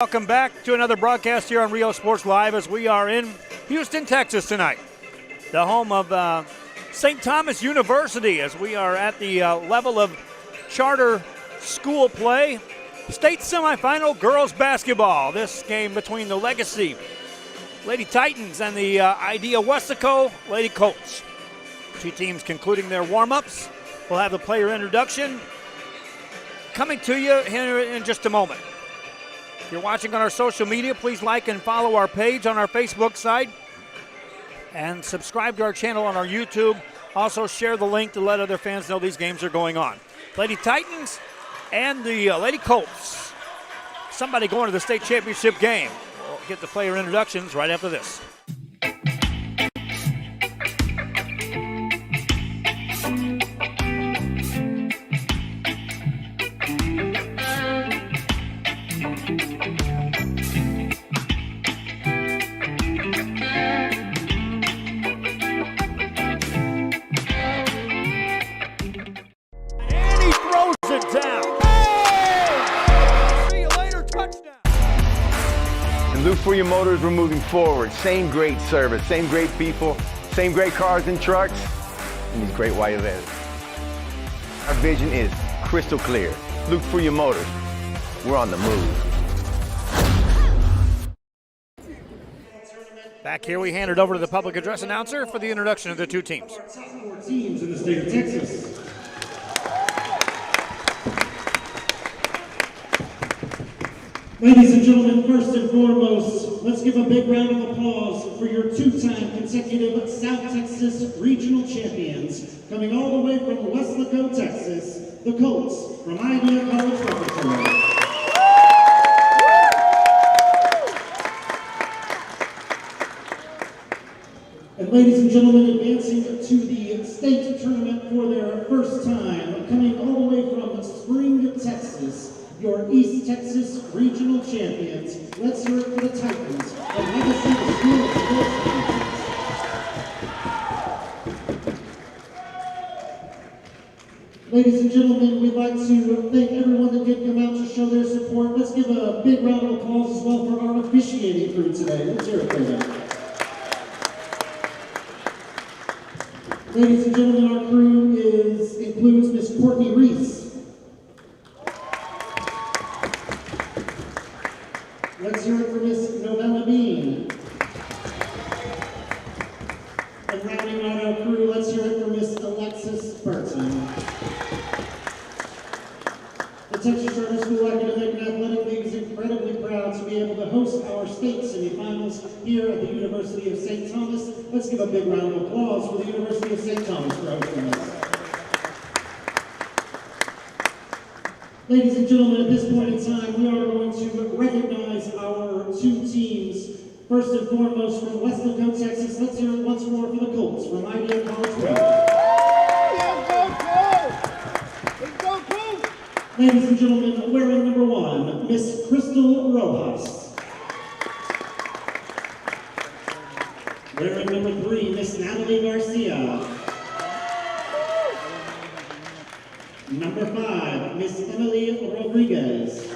Welcome back to another broadcast here on Rio Sports Live as we are in Houston, Texas tonight, the home of St. Thomas University, as we are at the level of charter school play. State semifinal girls basketball. This game between the Legacy Lady Titans and the Idea Weslaco Lady Colts. Two teams concluding their warm-ups. We'll have the player introduction coming to you here in just a moment. If you're watching on our social media, please like and follow our page on our Facebook site and subscribe to our channel on our YouTube. Also share the link to let other fans know these games are going on. Lady Titans and the Lady Colts. Somebody going to the state championship game. We'll get the player introductions right after this. Look for your motors, we're moving forward. Same great service, same great people, same great cars and trucks, and these great white vans. Our vision is crystal clear. Look for your motors. We're on the move. Back here, we hand it over to the public address announcer for the introduction of the two teams. Teams in the state of Texas. Ladies and gentlemen, first and foremost, let's give a big round of applause for your two-time consecutive South Texas regional champions, coming all the way from Weslaco, Texas, the Colts from Idea College Preparatory. And ladies and gentlemen, advancing to the state tournament for their first time, coming all the way from Spring, Texas, your East Texas regional champions. Let's hear it for the Titans of Legacy School of Sports. Ladies and gentlemen, we'd like to thank everyone that did come out to show their support. Let's give a big round of applause as well for our officiating crew today. Let's hear it for them. Ladies and gentlemen, our crew includes Miss Courtney Reese. Let's hear it for Miss Novella Bean. And rounding out our crew, let's hear it for Miss Alexis Burton. The Texas Charter School Academic and Athletic League is incredibly proud to be able to host our state semifinals here at the University of St. Thomas. Let's give a big round of applause for the University of St. Thomas for hosting us. Ladies and gentlemen, at this point in time, we are going to recognize our two teams. First and foremost, from Weslaco, Texas, let's hear it once more for the Colts from Idea College Preparatory. Ladies and gentlemen, wearing number 1, Miss Crystal Rojas. Wearing number 3, Miss Natalie Garcia. Number 5, Miss Emily Rodriguez.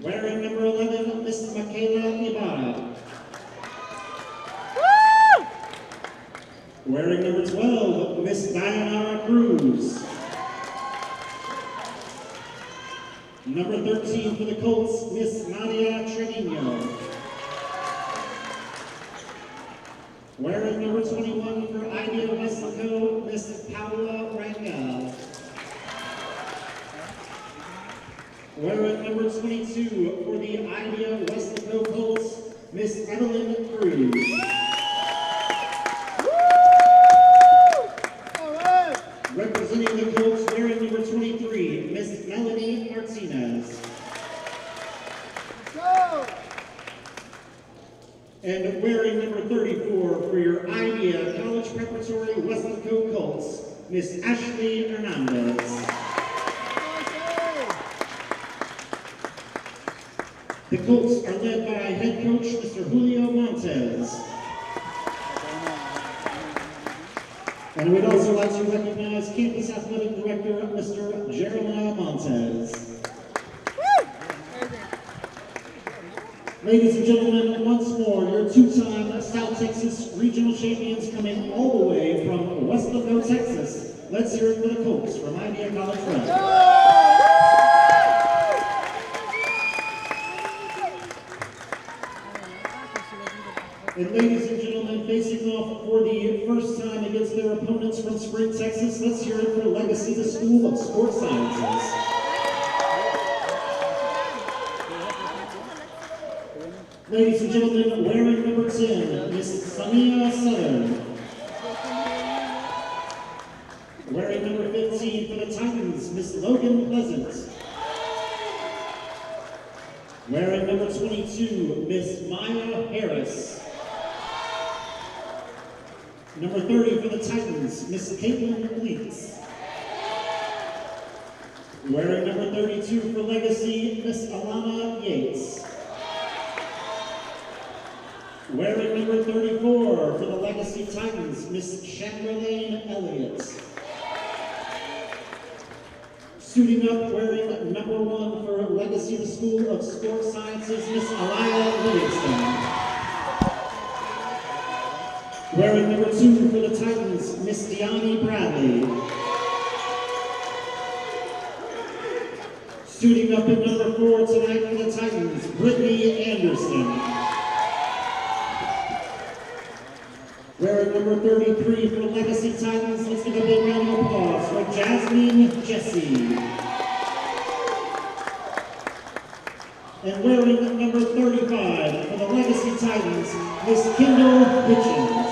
Wearing number 11, Miss Michaela Ibarra. Wearing number 12, Miss Diana Cruz. Number 13 for the Colts, Miss Nadia Trevino. Wearing number 21 for Idea Weslaco, Miss Paula Rangel. Wearing number 22 for the Idea Weslaco Colts, Miss Evelyn Cruz. Representing the Colts, wearing number 23, Miss Melanie Martinez. And wearing number 34 for your Idea College Preparatory Weslaco Colts, Miss Ashley Hernandez. The Colts are led by head coach Mr. Julio Montes. And we'd also like to recognize Campus Athletic Director Mr. Jeremiah Montes. Ladies and gentlemen, once more, your two-time South Texas Regional Champions coming all the way from Weslaco, Texas. Let's hear it for the Colts from Idea College Prep. And ladies and gentlemen, facing off for the first time against their opponents from Spring, Texas, let's hear it for Legacy, the School of Sports Sciences. Ladies and gentlemen, wearing number 10, Miss Sania Southern. Wearing number 15 for the Titans, Miss Logan Pleasant. Wearing number 22, Miss Maya Harris. Number 30 for the Titans, Miss Caitlin Leaks. Wearing number 32 for Legacy, Miss Alana Yates. Wearing number 34 for the Legacy Titans, Miss Chamberlain Elliott. Suiting up, wearing number 1 for Legacy, the School of Sports Sciences, Miss Alaya Livingston. Wearing number 2 for the Titans, Miss Deani Bradley. Suiting up at number 4 tonight for the Titans, Brittany Anderson. Wearing number 33 for Legacy Titans, let's give a big round of applause for Jasmine Jesse. And wearing number 35 for the Legacy Titans, Miss Kendall Hitchens.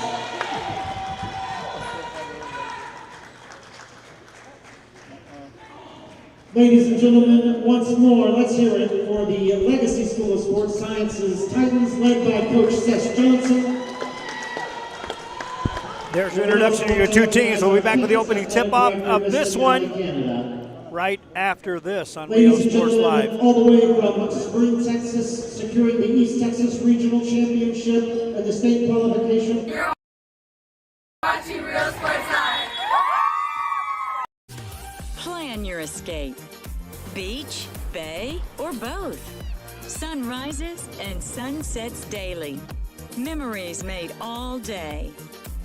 Ladies and gentlemen, once more, let's hear it for the Legacy School of Sports Sciences Titans, led by Coach Seth Johnson. There's your introduction to your two teams. We'll be back with the opening tip-off of this one right after this on Rio Sports Live. All the way from Spring, Texas, securing the East Texas Regional Championship and the state qualification. You're watching Rio Sports Live. Plan your escape. Beach, bay, or both. Sunrises and sunsets daily. Memories made all day.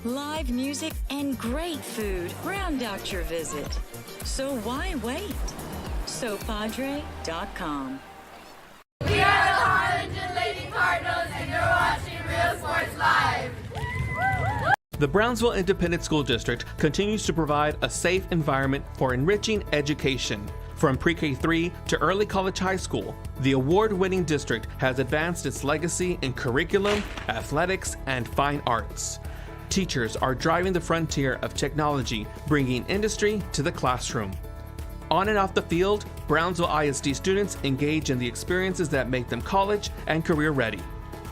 Live music and great food round out your visit. So why wait? SoPadre.com. We are the Harlingen Lady Cardinals, and you're watching Rio Sports Live. The Brownsville Independent School District continues to provide a safe environment for enriching education. From pre-K-3 to early college high school, the award-winning district has advanced its legacy in curriculum, athletics, and fine arts. Teachers are driving the frontier of technology, bringing industry to the classroom. On and off the field, Brownsville ISD students engage in the experiences that make them college and career ready.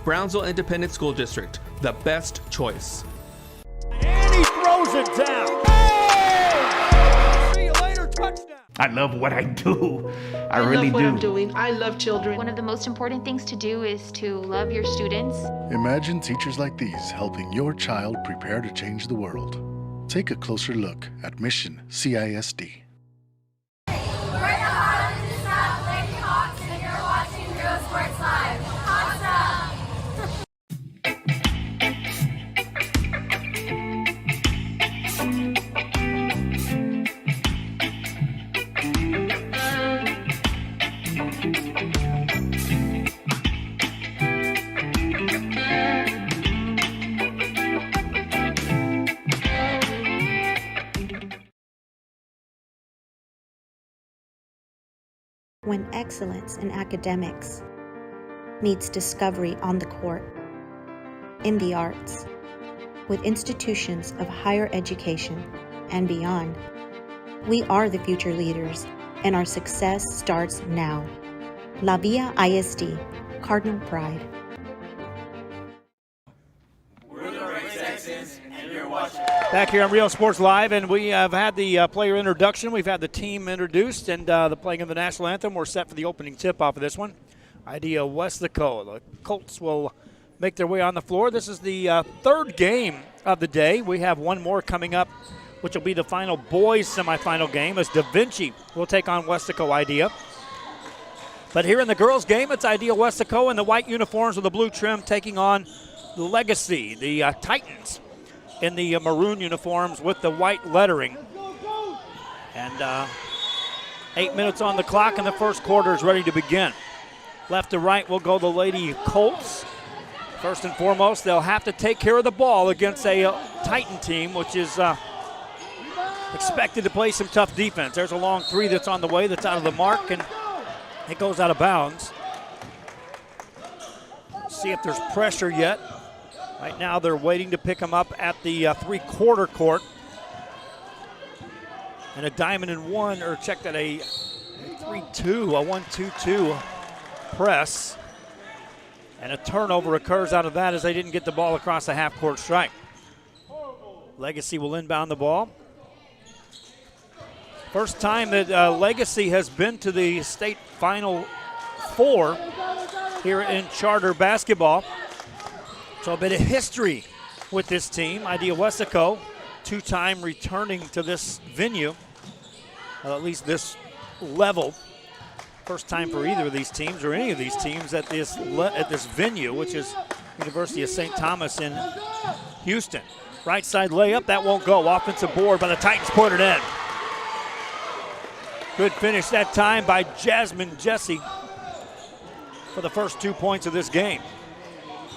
Brownsville Independent School District, the best choice. And he throws it down. Oh! See you later, touchdown. I love what I do. I really love what do. I'm doing. I love children. One of the most important things to do is to love your students. Imagine teachers like these helping your child prepare to change the world. Take a closer look at Mission CISD. We're the Harlingen South Lady Hawks, and you're watching Rio Sports Live. Awesome! When excellence in academics meets discovery on the court, in the arts, with institutions of higher education and beyond, we are the future leaders, and our success starts now. La Villa ISD, Cardinal Pride. Back here on Rio Sports Live, and we have had the player introduction. We've had the team introduced, and the playing of the national anthem. We're set for the opening tip-off of this one. Idea Weslaco. The Colts will make their way on the floor. This is the third game of the day. We have one more coming up, which will be the final boys semifinal game, as Da Vinci will take on Weslaco Idea. But here in the girls' game, it's Idea Weslaco in the white uniforms with the blue trim taking on the Legacy, the Titans, in the maroon uniforms with the white lettering. And 8 minutes on the clock, and the first quarter is ready to begin. Left to right will go the Lady Colts. First and foremost, they'll have to take care of the ball against a Titan team, which is expected to play some tough defense. There's a long three that's on the way that's out of the mark, and it goes out of bounds. See if there's pressure yet. Right now they're waiting to pick them up at the three-quarter court. And a diamond and one, or check that, a 3-2, a 1-2-2 press. And a turnover occurs out of that as they didn't get the ball across the half-court stripe. Legacy will inbound the ball. First time that Legacy has been to the state Final Four here in charter basketball. So a bit of history with this team. Idea Weslaco, two-time returning to this venue, at least this level. First time for either of these teams or any of these teams at this venue, which is University of St. Thomas in Houston. Right side layup, that won't go. Offensive board by the Titans, put it in. Good finish that time by Jasmine Jesse for the first 2 points of this game.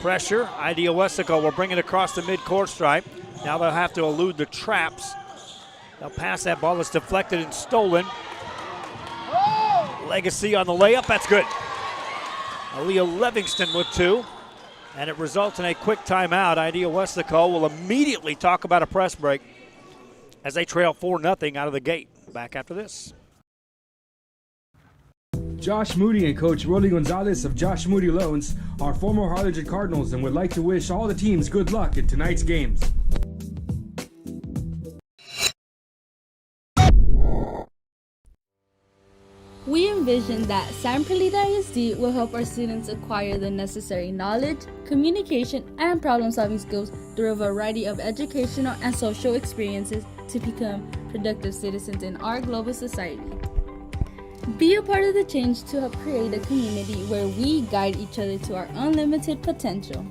Pressure, Idea Weslaco will bring it across the mid-court stripe. Now they'll have to elude the traps. They'll pass that ball. It's deflected and stolen. Legacy on the layup. That's good. Aaliyah Livingston with two. And it results in a quick timeout. Idea Weslaco will immediately talk about a press break as they trail 4-0 out of the gate. Back after this. Josh Moody and Coach Rolly Gonzalez of Josh Moody Loans are former Harlingen Cardinals and would like to wish all the teams good luck in tonight's games. We envision that San Perlita ISD will help our students acquire the necessary knowledge, communication, and problem-solving skills through a variety of educational and social experiences to become productive citizens in our global society. Be a part of the change to help create a community where we guide each other to our unlimited potential.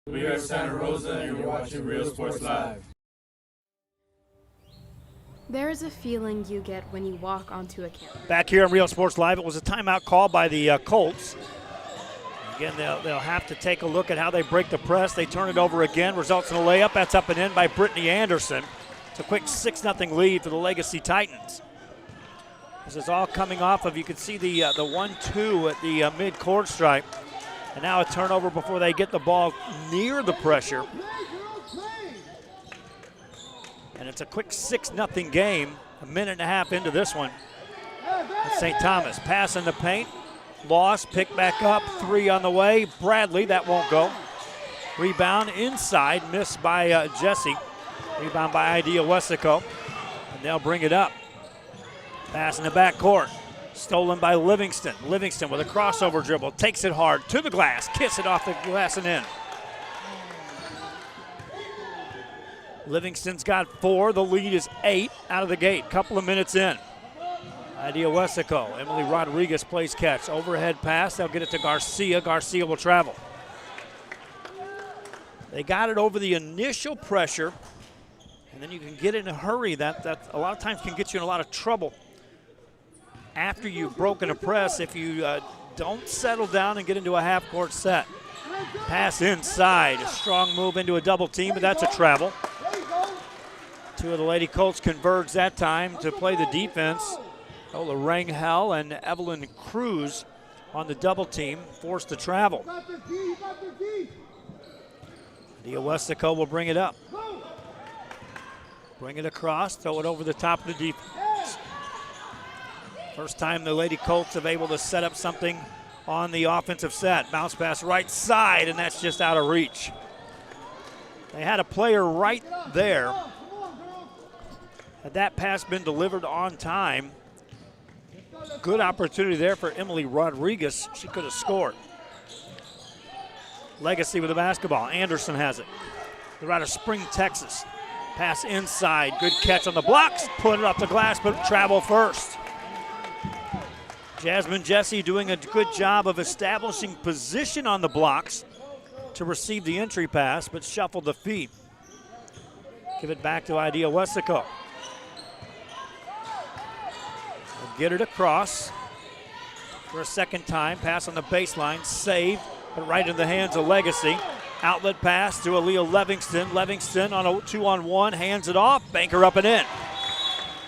We are Santa Rosa and you're watching Real Sports Live. There is a feeling you get when you walk onto a campus. Back here on Real Sports Live, it was a timeout call by the Colts. Again, they'll have to take a look at how they break the press. They turn it over again, results in a layup. That's up and in by Brittany Anderson. It's a quick 6-0 lead for the Legacy Titans. This is all coming off of, you can see the 1-2 at the mid-court stripe. And now a turnover before they get the ball near the pressure. And it's a quick 6-0 game, a minute and a half into this one. It's St. Thomas, pass in the paint, lost, pick back up, three on the way. Bradley, that won't go. Rebound inside, missed by Jesse. Rebound by Idea Weslaco, and they'll bring it up. Pass in the backcourt, stolen by Livingston. Livingston with a crossover dribble, takes it hard to the glass, kiss it off the glass and in. Livingston's got 4. The lead is 8 out of the gate. Couple of minutes in. Idea Weslaco. Emily Rodriguez plays catch. Overhead pass. They'll get it to Garcia. Garcia will travel. They got it over the initial pressure, and then you can get in a hurry. That a lot of times can get you in a lot of trouble after you've broken a press if you don't settle down and get into a half-court set. Pass inside. A strong move into a double team, but that's a travel. Two of the Lady Colts converge that time to play the defense. Ola Rangel and Evelyn Cruz on the double team, forced to travel. Idea Weslaco will bring it up. Bring it across, throw it over the top of the defense. First time the Lady Colts have able to set up something on the offensive set. Bounce pass right side, and that's just out of reach. They had a player right there. Had that pass been delivered on time, good opportunity there for Emily Rodriguez. She could have scored. Legacy with the basketball. Anderson has it. They're out of Spring, Texas. Pass inside. Good catch on the blocks. Put it off the glass, but travel first. Jasmine Jesse doing a good job of establishing position on the blocks to receive the entry pass, but shuffled the feet. Give it back to Idea Weslaco. Get it across for a second time. Pass on the baseline, saved, but right in the hands of Legacy. Outlet pass to Aaliyah Livingston. Livingston on a 2-on-1, hands it off, banker up and in.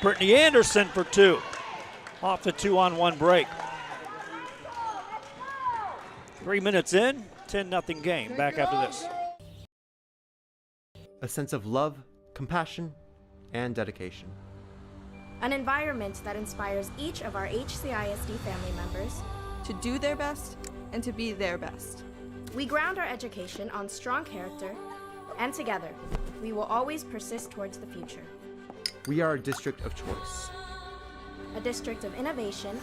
Brittany Anderson for 2, off the 2-on-1 break. 3 minutes in, 10-0 game. Back after this. A sense of love, compassion, and dedication. An environment that inspires each of our HCISD family members to do their best and to be their best. We ground our education on strong character, and together, we will always persist towards the future. We are a district of choice. A district of innovation.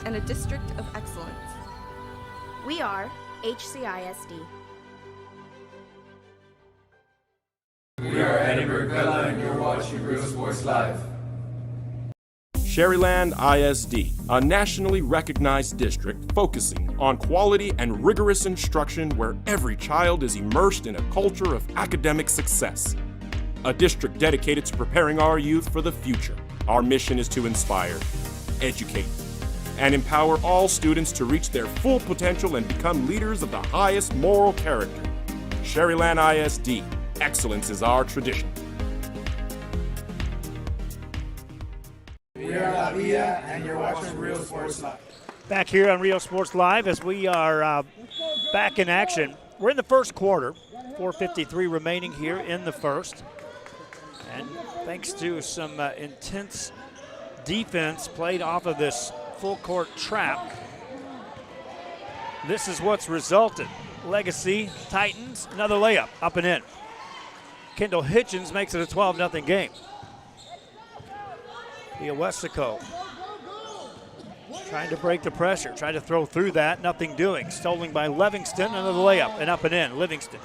And a district of excellence. We are HCISD. We are Edinburgh Villa and you're watching Real Sports Live. Sherryland ISD, a nationally recognized district focusing on quality and rigorous instruction where every child is immersed in a culture of academic success. A district dedicated to preparing our youth for the future. Our mission is to inspire, educate, and empower all students to reach their full potential and become leaders of the highest moral character. Sherryland ISD, excellence is our tradition. We are La Villa and you're watching Real Sports Live. Back here on Real Sports Live as we are back in action. We're in the first quarter, 4:53 remaining here in the first. And thanks to some intense defense played off of this full court trap, this is what's resulted. Legacy Titans, another layup, up and in. Kendall Hitchens makes it a 12-0 game. Weslaco trying to break the pressure, trying to throw through that, nothing doing. Stolen by Livingston, another layup, and up and in, Livingston.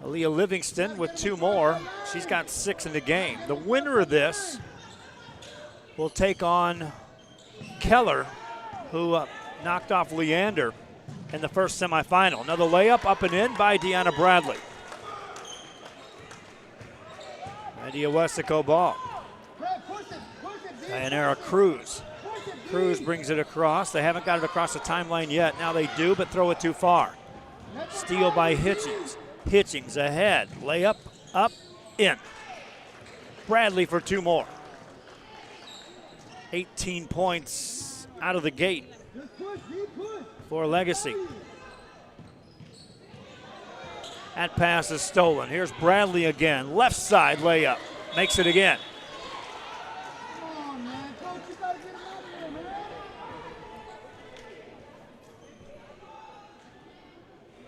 Aaliyah Livingston with 2 more. She's got 6 in the game. The winner of this will take on Keller, who knocked off Leander in the first semifinal. Another layup, up and in by Deanna Bradley. Idea Weslaco ball. Dianera Cruz. Cruz brings it across. They haven't got it across the timeline yet. Now they do, but throw it too far. Steal by Hitchens. Hitchens ahead. Layup, up, in. Bradley for 2 more. 18 points out of the gate for Legacy. That pass is stolen. Here's Bradley again. Left side layup. Makes it again.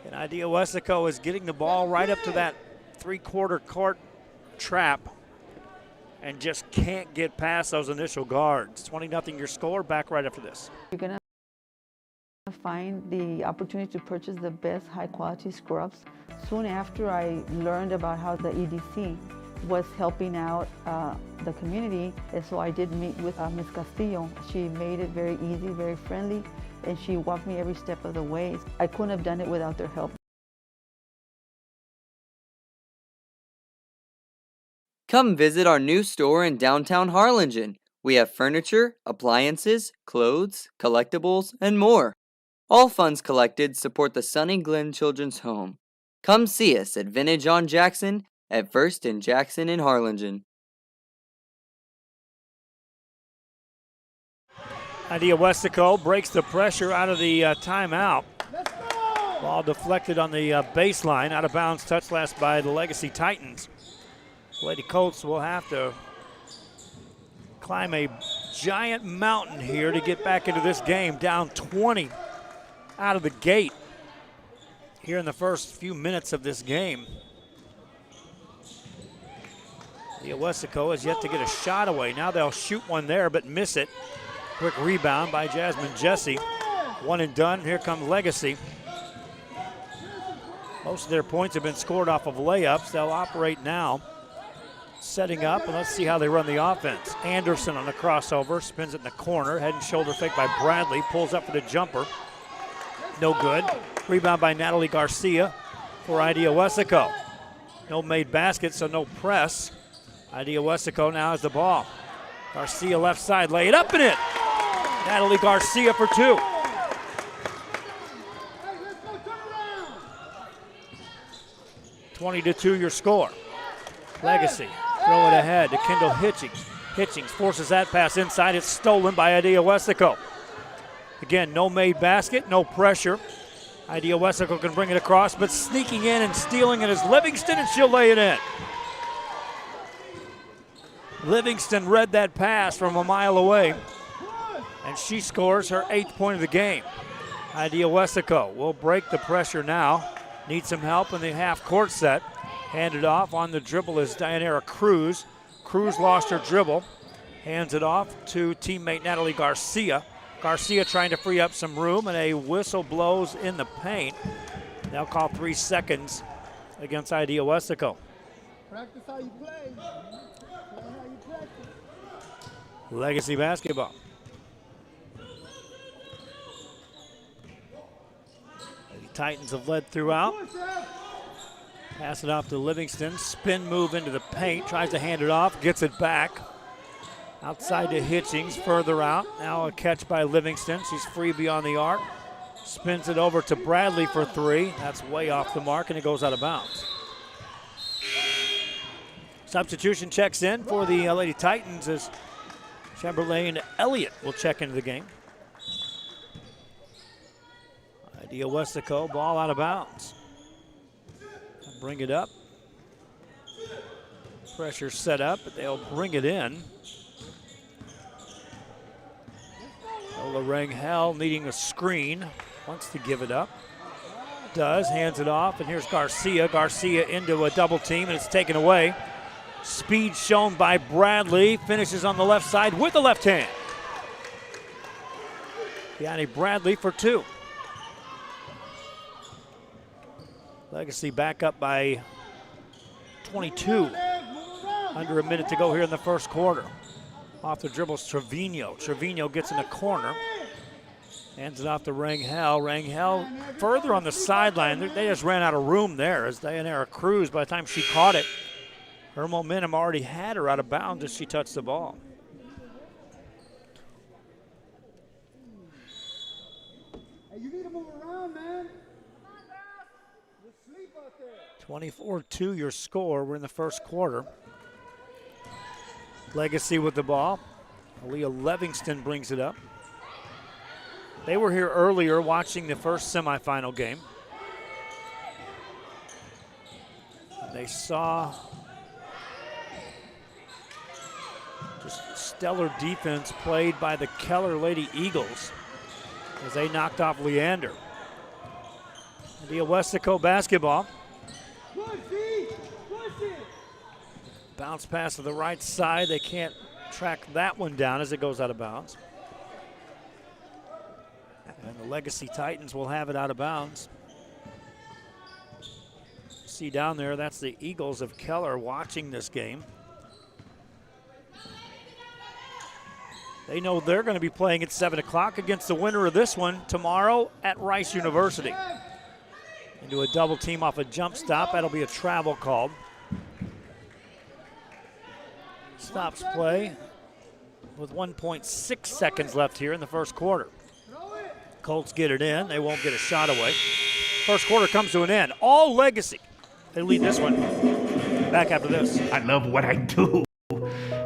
And Idea Weslaco is getting the ball right up to that 3/4 court trap and just can't get past those initial guards. 20-0 your score. Back right after this. You're going to find the opportunity to purchase the best high-quality scrubs. Soon after I learned about how the EDC was helping out the community, and so I did meet with Ms. Castillo. She made it very easy, very friendly, and she walked me every step of the way. I couldn't have done it without their help. Come visit our new store in downtown Harlingen. We have furniture, appliances, clothes, collectibles, and more. All funds collected support the Sunny Glen Children's Home. Come see us at Vintage on Jackson at First and Jackson in Harlingen. Idea Weslaco breaks the pressure out of the timeout. Ball deflected on the baseline, out of bounds, touch last by the Legacy Titans. Lady Colts will have to climb a giant mountain here to get back into this game, down 20 out of the gate here in the first few minutes of this game. The Weslaco has yet to get a shot away. Now they'll shoot one there but miss it. Quick rebound by Jasmine Jesse. One and done. Here comes Legacy. Most of their points have been scored off of layups. They'll operate now setting up, and let's see how they run the offense. Anderson on the crossover, spins it in the corner, head and shoulder fake by Bradley, pulls up for the jumper. No good. Rebound by Natalie Garcia for Idea Weslaco. No made basket, so no press. Idea Weslaco now has the ball. Garcia left side, lay it up and in. Natalie Garcia for 2. (20-2) your score. Legacy throw it ahead to Kendall Hitchings. Hitchings forces that pass inside. It's stolen by Idea Weslaco. Again, no made basket, no pressure. Idea Weslaco can bring it across, but sneaking in and stealing it is Livingston, and she'll lay it in. Livingston read that pass from a mile away, and she scores her 8th point of the game. Idea Weslaco will break the pressure now. Needs some help in the half-court set. Handed off on the dribble is Dianera Cruz. Cruz lost her dribble. Hands it off to teammate Natalie Garcia. Garcia trying to free up some room, and a whistle blows in the paint. They'll call 3 seconds against Idea Weslaco. Practice how you play. Play how you practice. Legacy basketball. The Titans have led throughout. Pass it off to Livingston. Spin move into the paint. Tries to hand it off. Gets it back. Outside to Hitchings. Further out. Now a catch by Livingston. She's free beyond the arc. Spins it over to Bradley for 3. That's way off the mark, and it goes out of bounds. Substitution checks in for the Lady Titans as Chamberlain Elliott will check into the game. Idea Weslaco, ball out of bounds. Bring it up. Pressure set up, but they'll bring it in. Ola Rangel needing a screen. Wants to give it up. Does, hands it off, and here's Garcia. Garcia into a double team, and it's taken away. Speed shown by Bradley. Finishes on the left side with the left hand. Yanni Bradley for 2. Legacy back up by 22. Under a minute to go here in the first quarter. Off the dribbles, Trevino. Trevino gets in the corner. Hands it off to Rangel. Rangel further on the sideline. They just ran out of room there as Dianera Cruz, by the time she caught it, her momentum already had her out of bounds as she touched the ball. Hey, you need to move around, man. 24-2 your score. We're in the first quarter. Legacy with the ball. Aaliyah Livingston brings it up. They were here earlier watching the first semifinal game. They saw just stellar defense played by the Keller Lady Eagles as they knocked off Leander. Idea Weslaco basketball. Bounce pass to the right side. They can't track that one down as it goes out of bounds. And the Legacy Titans will have it out of bounds. See down there, that's the Eagles of Keller watching this game. They know they're going to be playing at 7 o'clock against the winner of this one tomorrow at Rice University. Into a double team off a jump stop. That'll be a travel call. Stops play with 1.6 seconds left here in the first quarter. Colts get it in. They won't get a shot away. First quarter comes to an end. All Legacy. They lead this one. Back after this. I love what I do.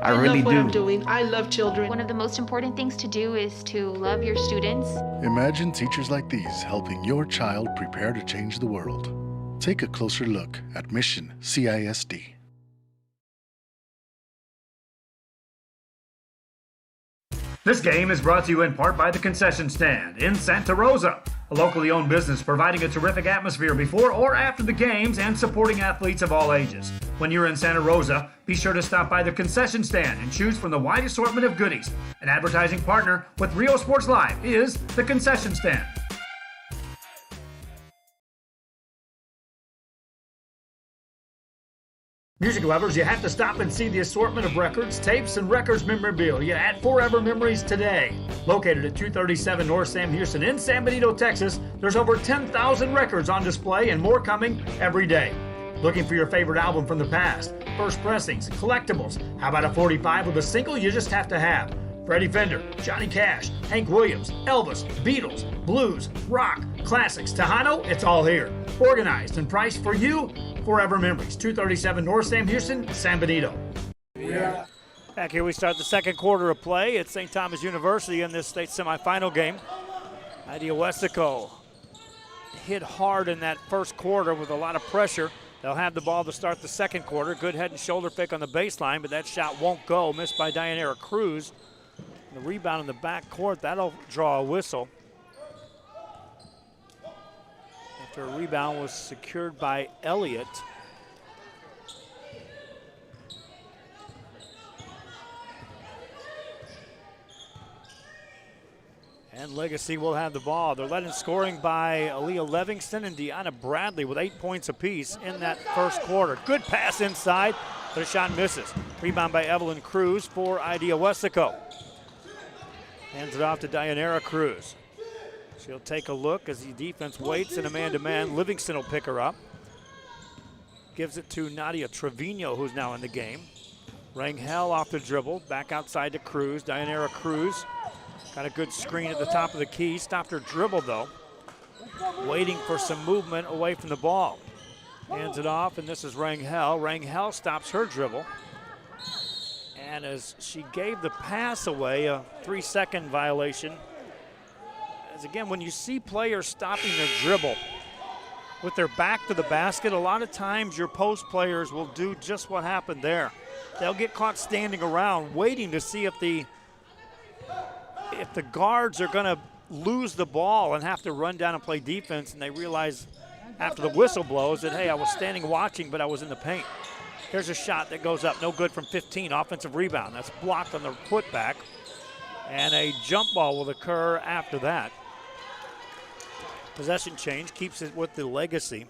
I really love what do. I'm doing. I love children. One of the most important things to do is to love your students. Imagine teachers like these helping your child prepare to change the world. Take a closer look at Mission CISD. This game is brought to you in part by the Concession Stand in Santa Rosa, a locally owned business providing a terrific atmosphere before or after the games and supporting athletes of all ages. When you're in Santa Rosa, be sure to stop by the Concession Stand and choose from the wide assortment of goodies. An advertising partner with Rio Sports Live is the Concession Stand. Music lovers, you have to stop and see the assortment of records, tapes, and records memorabilia at Forever Memories today. Located at 237 North Sam Houston in San Benito, Texas, there's over 10,000 records on display and more coming every day. Looking for your favorite album from the past, first pressings, collectibles. How about a 45 with a single you just have to have? Freddie Fender, Johnny Cash, Hank Williams, Elvis, Beatles, blues, rock, classics, Tejano, it's all here. Organized and priced for you. Forever Memories, 237 North Sam Houston, San Benito. Yeah. Back here we start the second quarter of play at St. Thomas University in this state semifinal game. Idea Weslaco hit hard in that first quarter with a lot of pressure. They'll have the ball to start the second quarter. Good head and shoulder fake on the baseline, but that shot won't go. Missed by Dianera Cruz. The rebound in the back court, that'll draw a whistle. After a rebound was secured by Elliott. And Legacy will have the ball. They're led in scoring by Aaliyah Livingston and Deanna Bradley with 8 points apiece in that first quarter. Good pass inside, but a shot misses. Rebound by Evelyn Cruz for Idea Weslaco. Hands it off to Dianera Cruz. She'll take a look as the defense waits in a man-to-man. Livingston will pick her up. Gives it to Nadia Trevino, who's now in the game. Rangel off the dribble, back outside to Cruz. Dianera Cruz got a good screen at the top of the key. Stopped her dribble, though. Waiting for some movement away from the ball. Hands it off, and this is Rangel. Rangel stops her dribble. And as she gave the pass away, a 3-second violation. As again, when you see players stopping their dribble with their back to the basket, a lot of times your post players will do just what happened there. They'll get caught standing around waiting to see if the guards are going to lose the ball and have to run down and play defense, and they realize after the whistle blows that, hey, I was standing watching, but I was in the paint. Here's a shot that goes up, no good from 15, offensive rebound. That's blocked on the putback, and a jump ball will occur after that. Possession change, keeps it with the Legacy.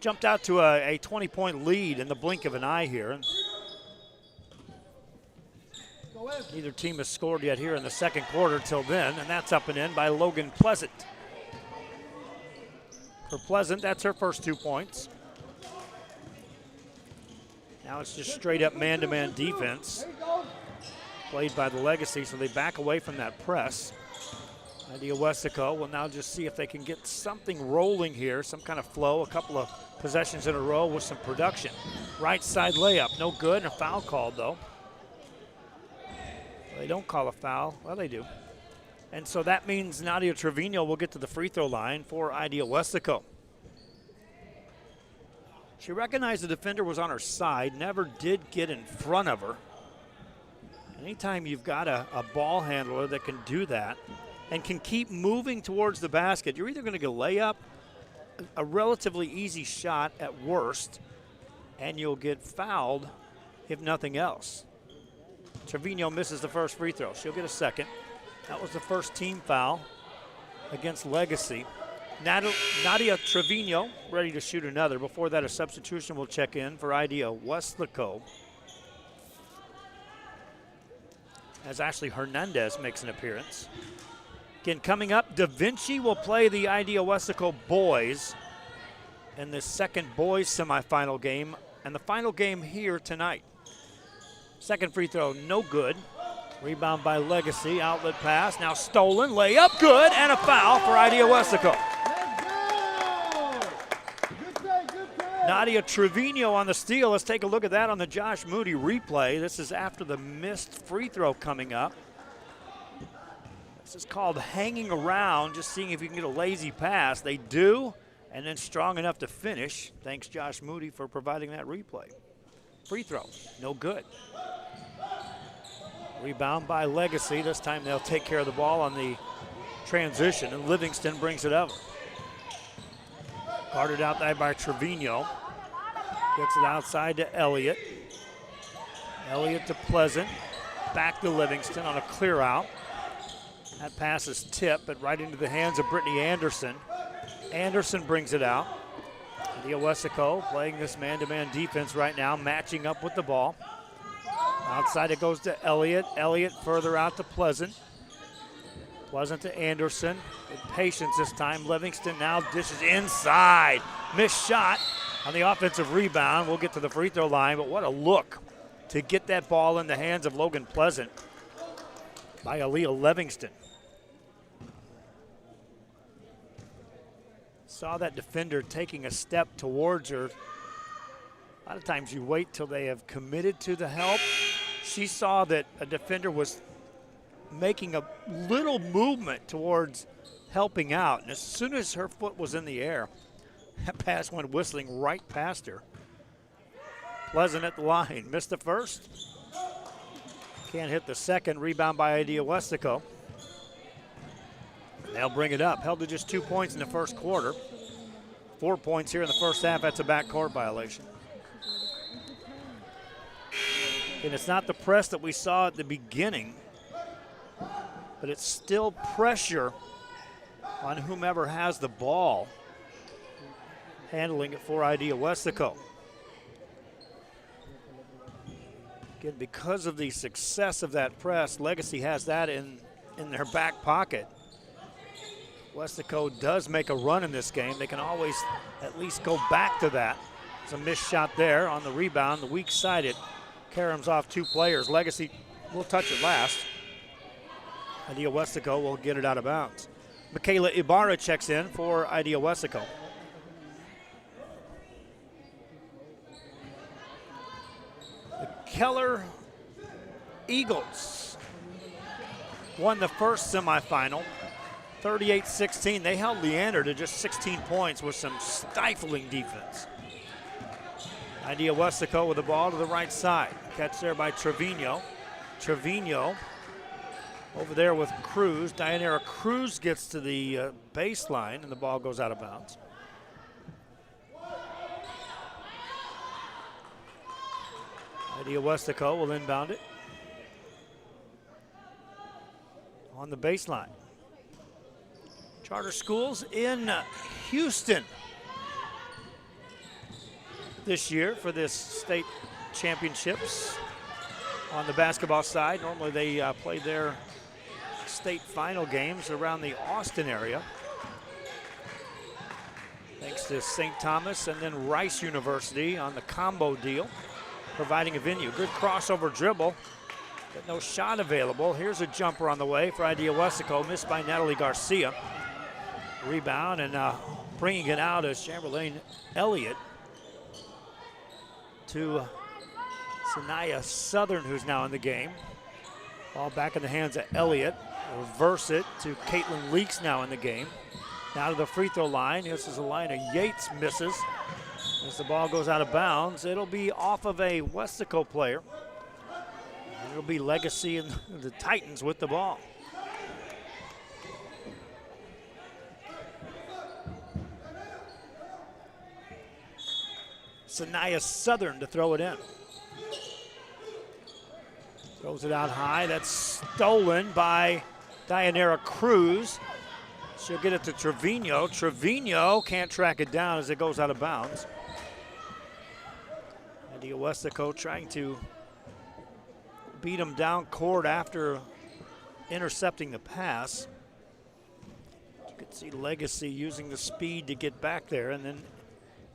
Jumped out to a 20-point lead in the blink of an eye here. Neither team has scored yet here in the second quarter till then, and that's up and in by Logan Pleasant. For Pleasant, that's her first 2 points. Now it's just straight up man-to-man defense played by the Legacy, so they back away from that press. Idea Weslaco will now just see if they can get something rolling here, some kind of flow, a couple of possessions in a row with some production. Right side layup, no good, and a foul called though. They don't call a foul, well they do. And so that means Nadia Trevino will get to the free throw line for Idea Weslaco. She recognized the defender was on her side, never did get in front of her. Anytime you've got a ball handler that can do that and can keep moving towards the basket, you're either going to get a layup, a relatively easy shot at worst, and you'll get fouled if nothing else. Trevino misses the first free throw. She'll get a second. That was the first team foul against Legacy. Nadia Trevino ready to shoot another. Before that, a substitution will check in for Idea Weslaco, as Ashley Hernandez makes an appearance. Again, coming up, Da Vinci will play the Idea Weslaco boys in the second boys semifinal game and the final game here tonight. Second free throw, no good. Rebound by Legacy, outlet pass, now stolen, layup, good, and a foul for Idea Weslaco. Nadia Trevino on the steal. Let's take a look at that on the Josh Moody replay. This is after the missed free throw coming up. This is called hanging around, just seeing if you can get a lazy pass. They do, and then strong enough to finish. Thanks, Josh Moody, for providing that replay. Free throw, no good. Rebound by Legacy. This time they'll take care of the ball on the transition, and Livingston brings it over. Guarded out there by Trevino. Gets it outside to Elliott. Elliott to Pleasant. Back to Livingston on a clear out. That pass is tipped, but right into the hands of Brittany Anderson. Anderson brings it out. Idea Weslaco playing this man-to-man defense right now, matching up with the ball. Outside it goes to Elliott. Elliott further out to Pleasant. Pleasant to Anderson. With patience this time. Livingston now dishes inside. Missed shot on the offensive rebound. We'll get to the free throw line, but what a look to get that ball in the hands of Logan Pleasant by Aaliyah Livingston. Saw that defender taking a step towards her. A lot of times you wait till they have committed to the help. She saw that a defender was making a little movement towards helping out. And as soon as her foot was in the air, that pass went whistling right past her. Pleasant at the line. Missed the first. Can't hit the second. Rebound by Idea Weslaco. They'll bring it up. Held to just 2 points in the first quarter. 4 points here in the first half. That's a backcourt violation. And it's not the press that we saw at the beginning, but it's still pressure on whomever has the ball, handling it for Idea Weslaco. Again, because of the success of that press, Legacy has that in their back pocket. Weslaco does make a run in this game. They can always at least go back to that. It's a missed shot there on the rebound. The weak side, it caroms off two players. Legacy will touch it last. Idea Weslaco will get it out of bounds. Michaela Ibarra checks in for Idea Weslaco. The Keller Eagles won the first semifinal, 38-16. They held Leander to just 16 points with some stifling defense. Idea Weslaco with the ball to the right side. Catch there by Trevino. Trevino over there with Cruz. Dianera Cruz gets to the baseline, and the ball goes out of bounds. Idea Weslaco will inbound it on the baseline. Charter schools in Houston this year for this state championships on the basketball side. Normally they play their state final games around the Austin area. Thanks to St. Thomas and then Rice University on the combo deal, providing a venue. Good crossover dribble, but no shot available. Here's a jumper on the way for Idea Weslaco, missed by Natalie Garcia. Rebound and bringing it out is Chamberlain Elliott to Sanaya Southern, who's now in the game. Ball back in the hands of Elliott. Reverse it to Caitlin Leaks now in the game. Now to the free throw line. This is a line of Yates misses. As the ball goes out of bounds, it'll be off of a Weslaco player. And it'll be Legacy and the Titans with the ball. Sanaya Southern to throw it in. Throws it out high. That's stolen by Dianera Cruz. She'll get it to Trevino. Trevino can't track it down as it goes out of bounds. Idea Weslaco trying to beat him down court after intercepting the pass. You could see Legacy using the speed to get back there and then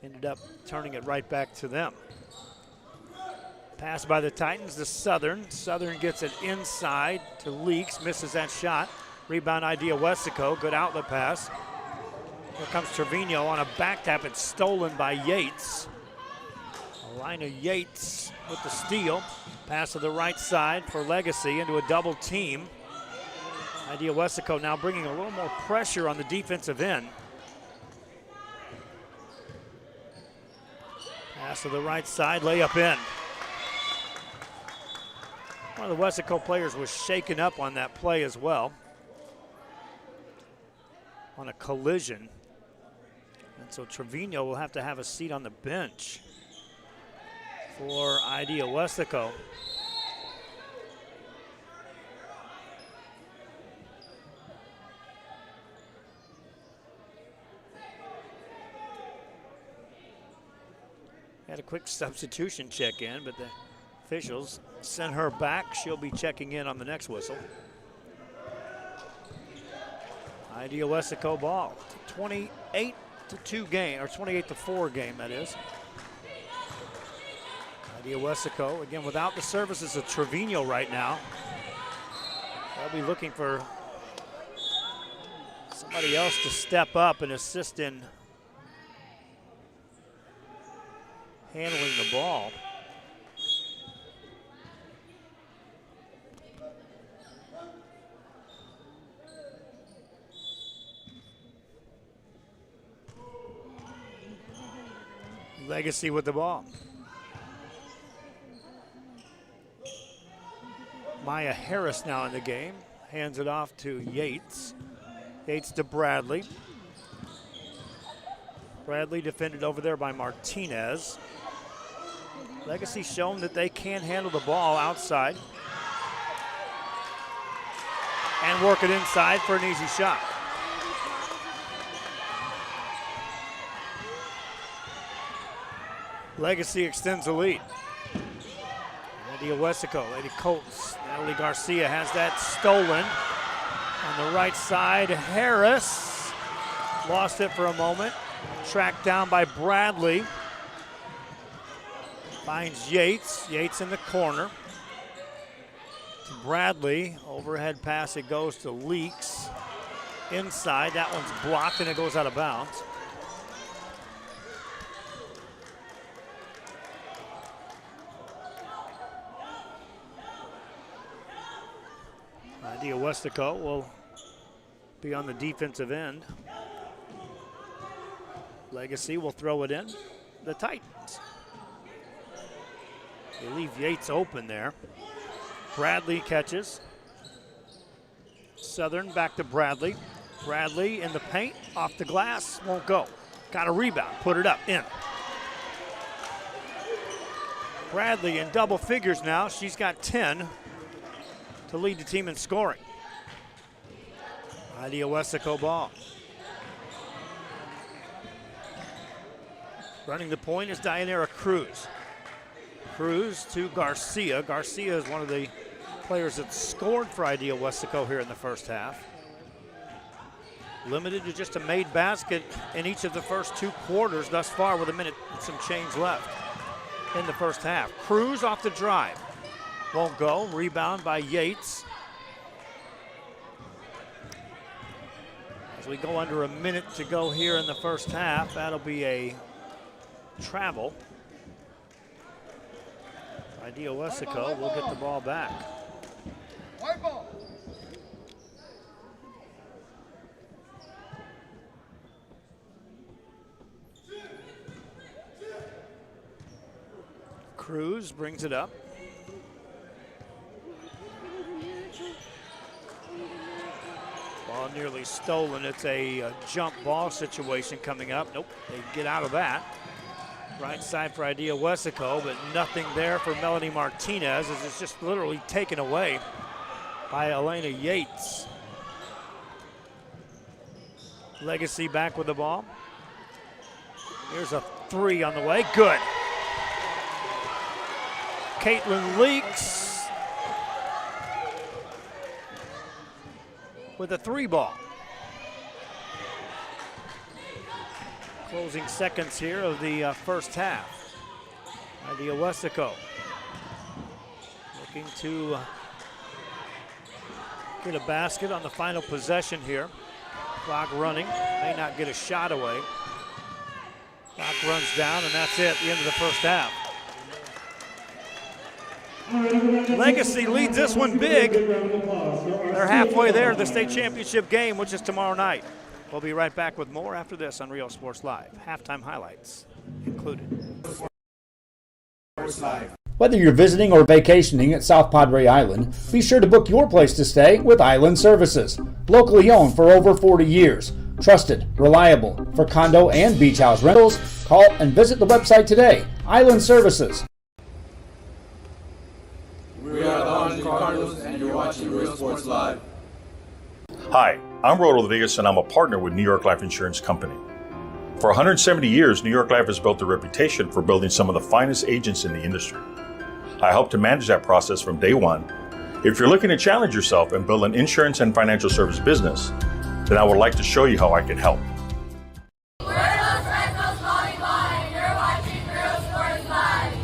ended up turning it right back to them. Pass by the Titans to Southern. Southern gets it inside to Leaks, misses that shot. Rebound Idea Weslaco, good outlet pass. Here comes Trevino on a back tap. It's stolen by Yates. Alina Yates with the steal. Pass to the right side for Legacy into a double team. Idea Weslaco now bringing a little more pressure on the defensive end. Pass to the right side, layup in. One of the Weslaco players was shaken up on that play as well, on a collision. And so Trevino will have to have a seat on the bench for Idea Weslaco. Had a quick substitution check in, but the officials sent her back. She'll be checking in on the next whistle. Idea Weslaco ball. 28-2 game, or 28-4 game, that is. Idea Weslaco, again, without the services of Trevino right now. They'll be looking for somebody else to step up and assist in handling the ball. Legacy with the ball. Maya Harris now in the game. Hands it off to Yates. Yates to Bradley. Bradley defended over there by Martinez. Legacy shown that they can handle the ball outside and work it inside for an easy shot. Legacy extends the lead. Idea Weslaco, Lady Colts. Natalie Garcia has that stolen. On the right side, Harris lost it for a moment. Tracked down by Bradley. Finds Yates. Yates in the corner. To Bradley. Overhead pass, it goes to Leaks. Inside, that one's blocked and it goes out of bounds. Idea Weslaco will be on the defensive end. Legacy will throw it in. The Titans. They leave Yates open there. Bradley catches. Southern back to Bradley. Bradley in the paint, off the glass, won't go. Got a rebound, put it up, in. Bradley in double figures now. She's got 10 to lead the team in scoring. Idea Weslaco ball. Running the point is Dianera Cruz. Cruz to Garcia. Garcia is one of the players that scored for Idea Weslaco here in the first half. Limited to just a made basket in each of the first 2 quarters thus far, with a minute and some change left in the first half. Cruz off the drive. Won't go. Rebound by Yates. As we go under a minute to go here in the first half, that'll be a travel. Idea Weslaco will get the ball back. White ball. Cruz brings it up. Ball nearly stolen. It's a jump ball situation coming up. Nope, they get out of that. Right side for Idea Weslaco, but nothing there for Melanie Martinez, as it's just literally taken away by Elena Yates. Legacy back with the ball. Here's a 3 on the way, good. Caitlin Leaks with a 3 ball. Closing seconds here of the first half. Idea Weslaco looking to get a basket on the final possession here. Clock running, may not get a shot away. Clock runs down, and that's it, the end of the first half. Legacy leads this one big. They're halfway there to the state championship game, which is tomorrow night. We'll be right back with more after this on Rio Sports Live. Halftime highlights included. Whether you're visiting or vacationing at South Padre Island, be sure to book your place to stay with Island Services. Locally owned for over 40 years. Trusted, reliable for condo and beach house rentals. Call and visit the website today. Island Services. We are the Orange Cardinals, and you're watching Rio Sports Live. Hi, I'm Rodo Rodriguez, and I'm a partner with New York Life Insurance Company. For 170 years, New York Life has built a reputation for building some of the finest agents in the industry. I help to manage that process from day one. If you're looking to challenge yourself and build an insurance and financial service business, then I would like to show you how I can help. We're those Red Sox calling by, and you're watching Real Sports Live.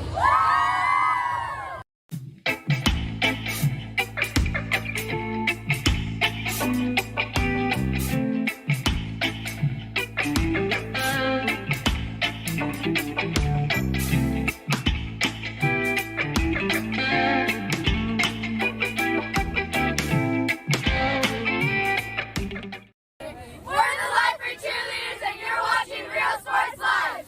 We're the Life for Cheerleaders, and you're watching Real Sports Live.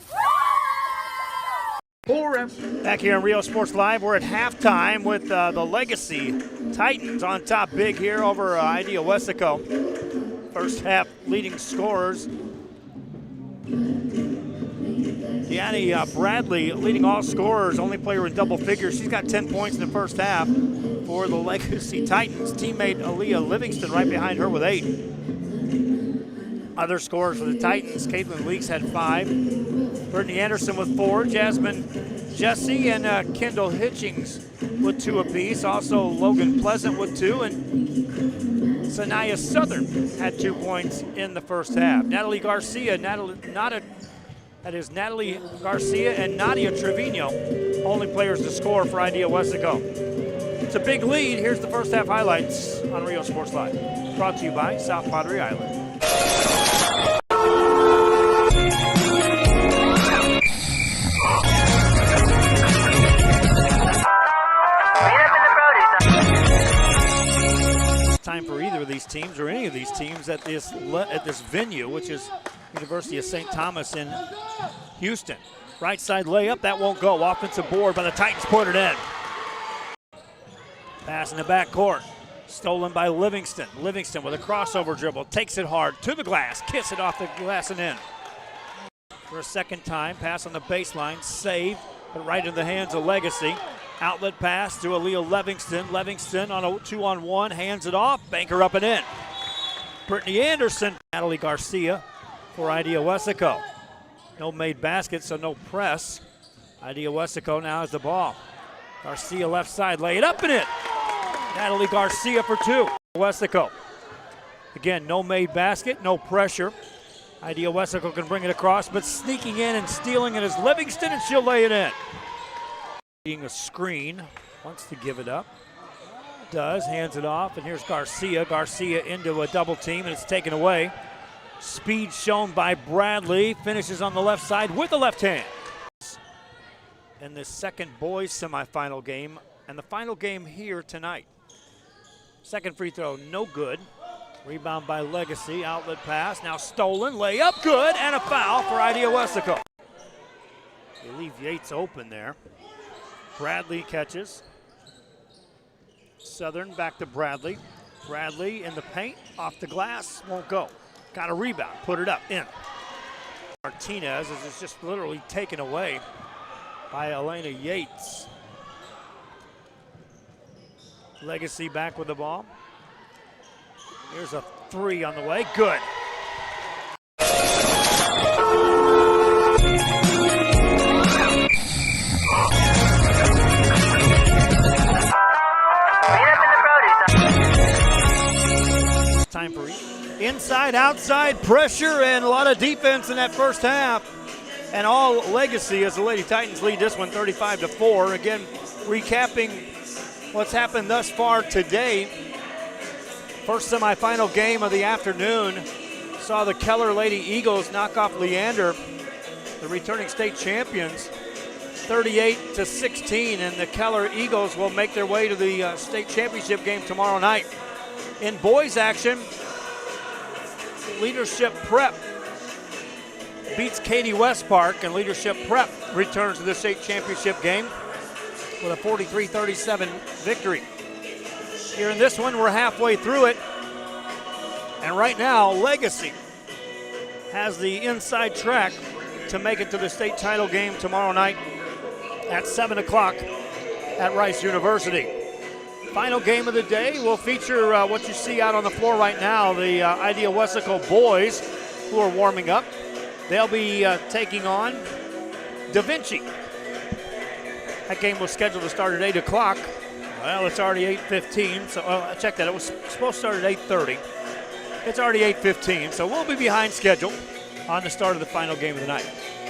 Back here on Rio Sports Live, we're at halftime with the Legacy Titans on top big here over Idea Weslaco. First half leading scorers. Deanna Bradley leading all scorers, only player in double figures. She's got 10 points in the first half for the Legacy Titans. Teammate Aaliyah Livingston right behind her with 8. Other scorers for the Titans, Caitlin Leaks had 5. Brittany Anderson with 4. Jasmine Jesse and Kendall Hitchings with 2 apiece. Also Logan Pleasant with 2. And Sanaya Southern had 2 points in the first half. Natalie Garcia and Nadia Trevino, only players to score for Idea Weslaco. It's a big lead. Here's the first half highlights on Rio Sports Live. Brought to you by South Padre Island. Time for either of these teams or any of these teams at this venue, which is University of St. Thomas in Houston. Right side layup, that won't go. Offensive board by the Titans, put it in. Pass in the backcourt, stolen by Livingston. Livingston with a crossover dribble, takes it hard to the glass, kiss it off the glass and in. For a second time, pass on the baseline, saved, but right in the hands of Legacy. Outlet pass to Aaliyah Livingston. Livingston on a 2-on-1, hands it off, banker up and in. Brittany Anderson, Natalie Garcia for Idea Weslaco. No made basket, so no press. Idea Weslaco now has the ball. Garcia left side, lay it up and in. Natalie Garcia for 2. Weslaco. Again, no made basket, no pressure. Idea Weslaco can bring it across, but sneaking in and stealing it is Livingston, and she'll lay it in. Being a screen, wants to give it up. Does, hands it off, and here's Garcia. Garcia into a double team, and it's taken away. Speed shown by Bradley, finishes on the left side with the left hand. In the second boys semifinal game, and the final game here tonight. Second free throw, no good. Rebound by Legacy, outlet pass, now stolen, layup, good, and a foul for Idea Weslaco. They leave Yates open there. Bradley catches. Southern back to Bradley. Bradley in the paint, off the glass, won't go. Got a rebound, put it up, in. Martinez is just literally taken away by Elena Yates. Legacy back with the ball. Here's a 3 on the way, good. Time for inside, outside pressure and a lot of defense in that first half. And all Legacy as the Lady Titans lead this one 35-4. Again, recapping what's happened thus far today. First semifinal game of the afternoon saw the Keller Lady Eagles knock off Leander, the returning state champions, 38-16, and the Keller Eagles will make their way to the state championship game tomorrow night. In boys action, Leadership Prep beats Katy West Park, and Leadership Prep returns to the state championship game with a 43-37 victory. Here in this one, we're halfway through it, and right now, Legacy has the inside track to make it to the state title game tomorrow night at 7 o'clock at Rice University. Final game of the day will feature what you see out on the floor right now, the Idea Weslaco boys who are warming up. They'll be taking on Da Vinci. That game was scheduled to start at 8 o'clock. Well, it's already 8:15, so check that. It was supposed to start at 8:30. It's already 8:15, so we'll be behind schedule on the start of the final game of the night.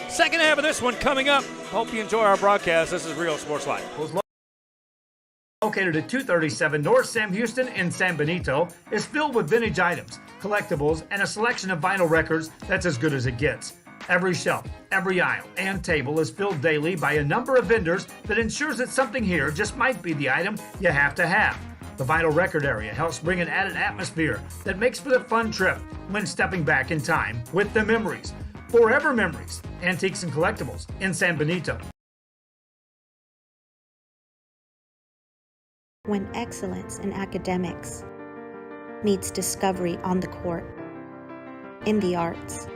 Second half of this one coming up. Hope you enjoy our broadcast. This is Real Sports Live. Located at 237 North Sam Houston in San Benito, is filled with vintage items, collectibles, and a selection of vinyl records that's as good as it gets. Every shelf, every aisle, and table is filled daily by a number of vendors that ensures that something here just might be the item you have to have. The vinyl record area helps bring an added atmosphere that makes for the fun trip when stepping back in time with the memories. Forever Memories, Antiques and Collectibles in San Benito. When excellence in academics meets discovery on the court, in the arts,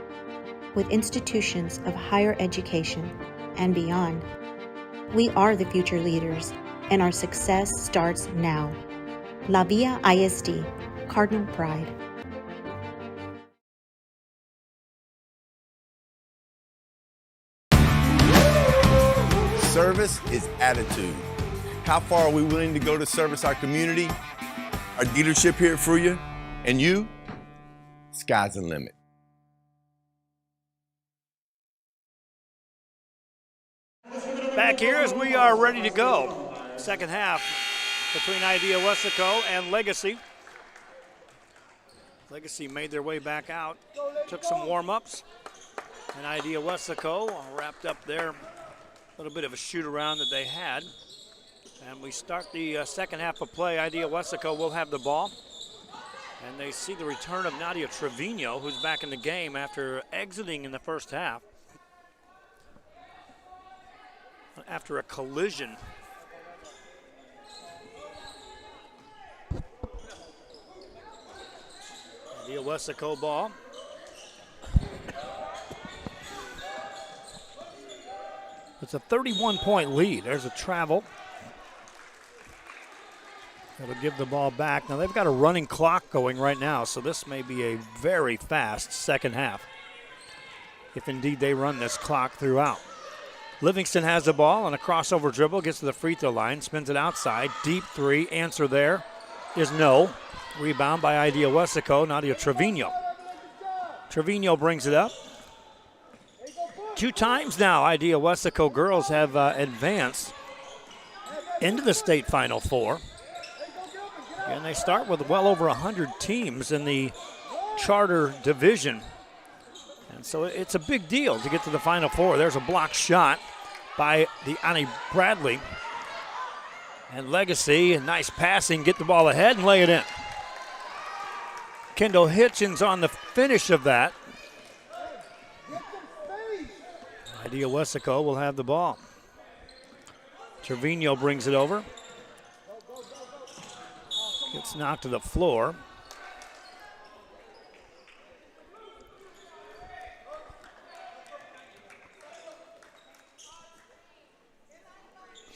with institutions of higher education and beyond, we are the future leaders, and our success starts now. La Villa ISD, Cardinal Pride. Service is attitude. How far are we willing to go to service our community, our dealership here at Fruya, and you? Sky's the limit. Back here as we are ready to go. Second half between Idea Weslaco and Legacy. Legacy made their way back out, took some warm-ups, and Idea Weslaco wrapped up their little bit of a shoot-around that they had. And we start the second half of play. Idea Weslaco will have the ball. And they see the return of Nadia Trevino, who's back in the game after exiting in the first half. After a collision. Idea Weslaco ball. It's a 31-point lead. There's a travel. That'll give the ball back. Now they've got a running clock going right now, so this may be a very fast second half, if indeed they run this clock throughout. Livingston has the ball on a crossover dribble, gets to the free throw line, spins it outside, deep three. Answer there is no. Rebound by Idea Weslaco, Nadia Trevino. Trevino brings it up. 2 times now Idea Weslaco girls have advanced into the state Final Four. And they start with well over 100 teams in the charter division. And so it's a big deal to get to the Final Four. There's a block shot by the Annie Bradley. And Legacy, nice passing, get the ball ahead and lay it in. Kendall Hitchens on the finish of that. Idea Weslaco will have the ball. Trevino brings it over. Gets knocked to the floor.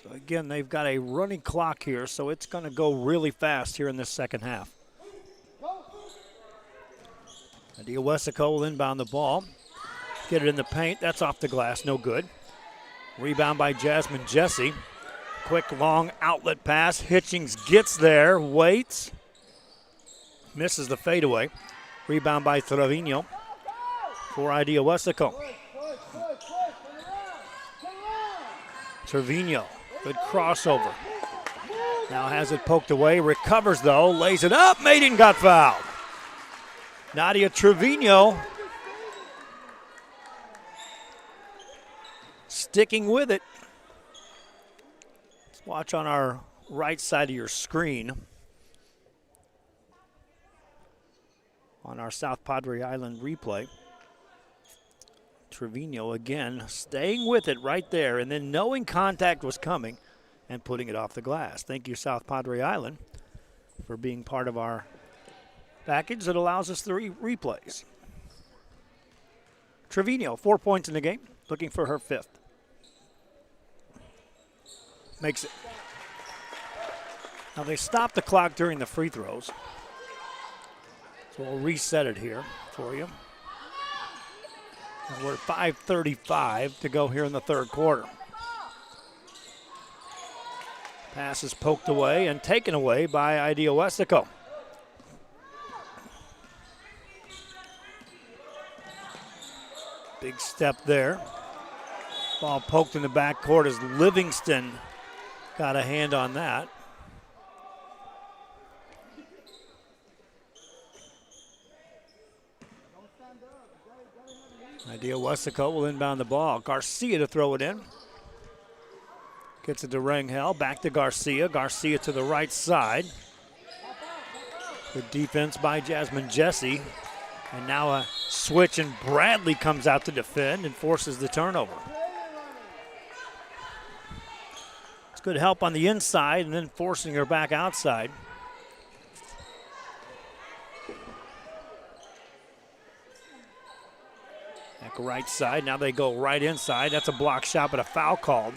So again, they've got a running clock here, so it's going to go really fast here in this second half. Idea Weslaco will inbound the ball. Get it in the paint. That's off the glass. No good. Rebound by Jasmine Jesse. Quick, long outlet pass. Hitchings gets there, waits. Misses the fadeaway. Rebound by Trevino for Idea Weslaco. Trevino, good crossover. Now has it poked away, recovers though, lays it up. Maiden got fouled. Nadia Trevino sticking with it. Let's watch on our right side of your screen. On our South Padre Island replay. Trevino again staying with it right there and then knowing contact was coming and putting it off the glass. Thank you, South Padre Island, for being part of our package that allows us the replays. Trevino, 4 points in the game, looking for her fifth. Makes it. Now they stopped the clock during the free throws. So we'll reset it here for you. We're at 5:35 to go here in the third quarter. Pass is poked away and taken away by Idea Weslaco. Big step there. Ball poked in the backcourt as Livingston got a hand on that. Idea Weslaco will inbound the ball. Garcia to throw it in. Gets it to Rangel. Back to Garcia. Garcia to the right side. Good defense by Jasmine Jesse. And now a switch, and Bradley comes out to defend and forces the turnover. It's good help on the inside and then forcing her back outside. Back right side. Now they go right inside. That's a block shot, but a foul called.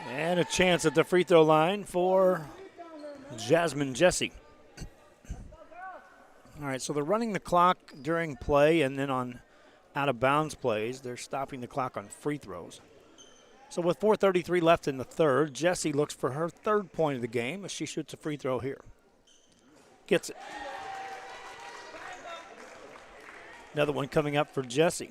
And a chance at the free throw line for Jasmine Jesse. All right, so they're running the clock during play, and then on out-of-bounds plays, they're stopping the clock on free throws. So with 4:33 left in the third, Jesse looks for her third point of the game as she shoots a free throw here. Gets it. Another one coming up for Jesse.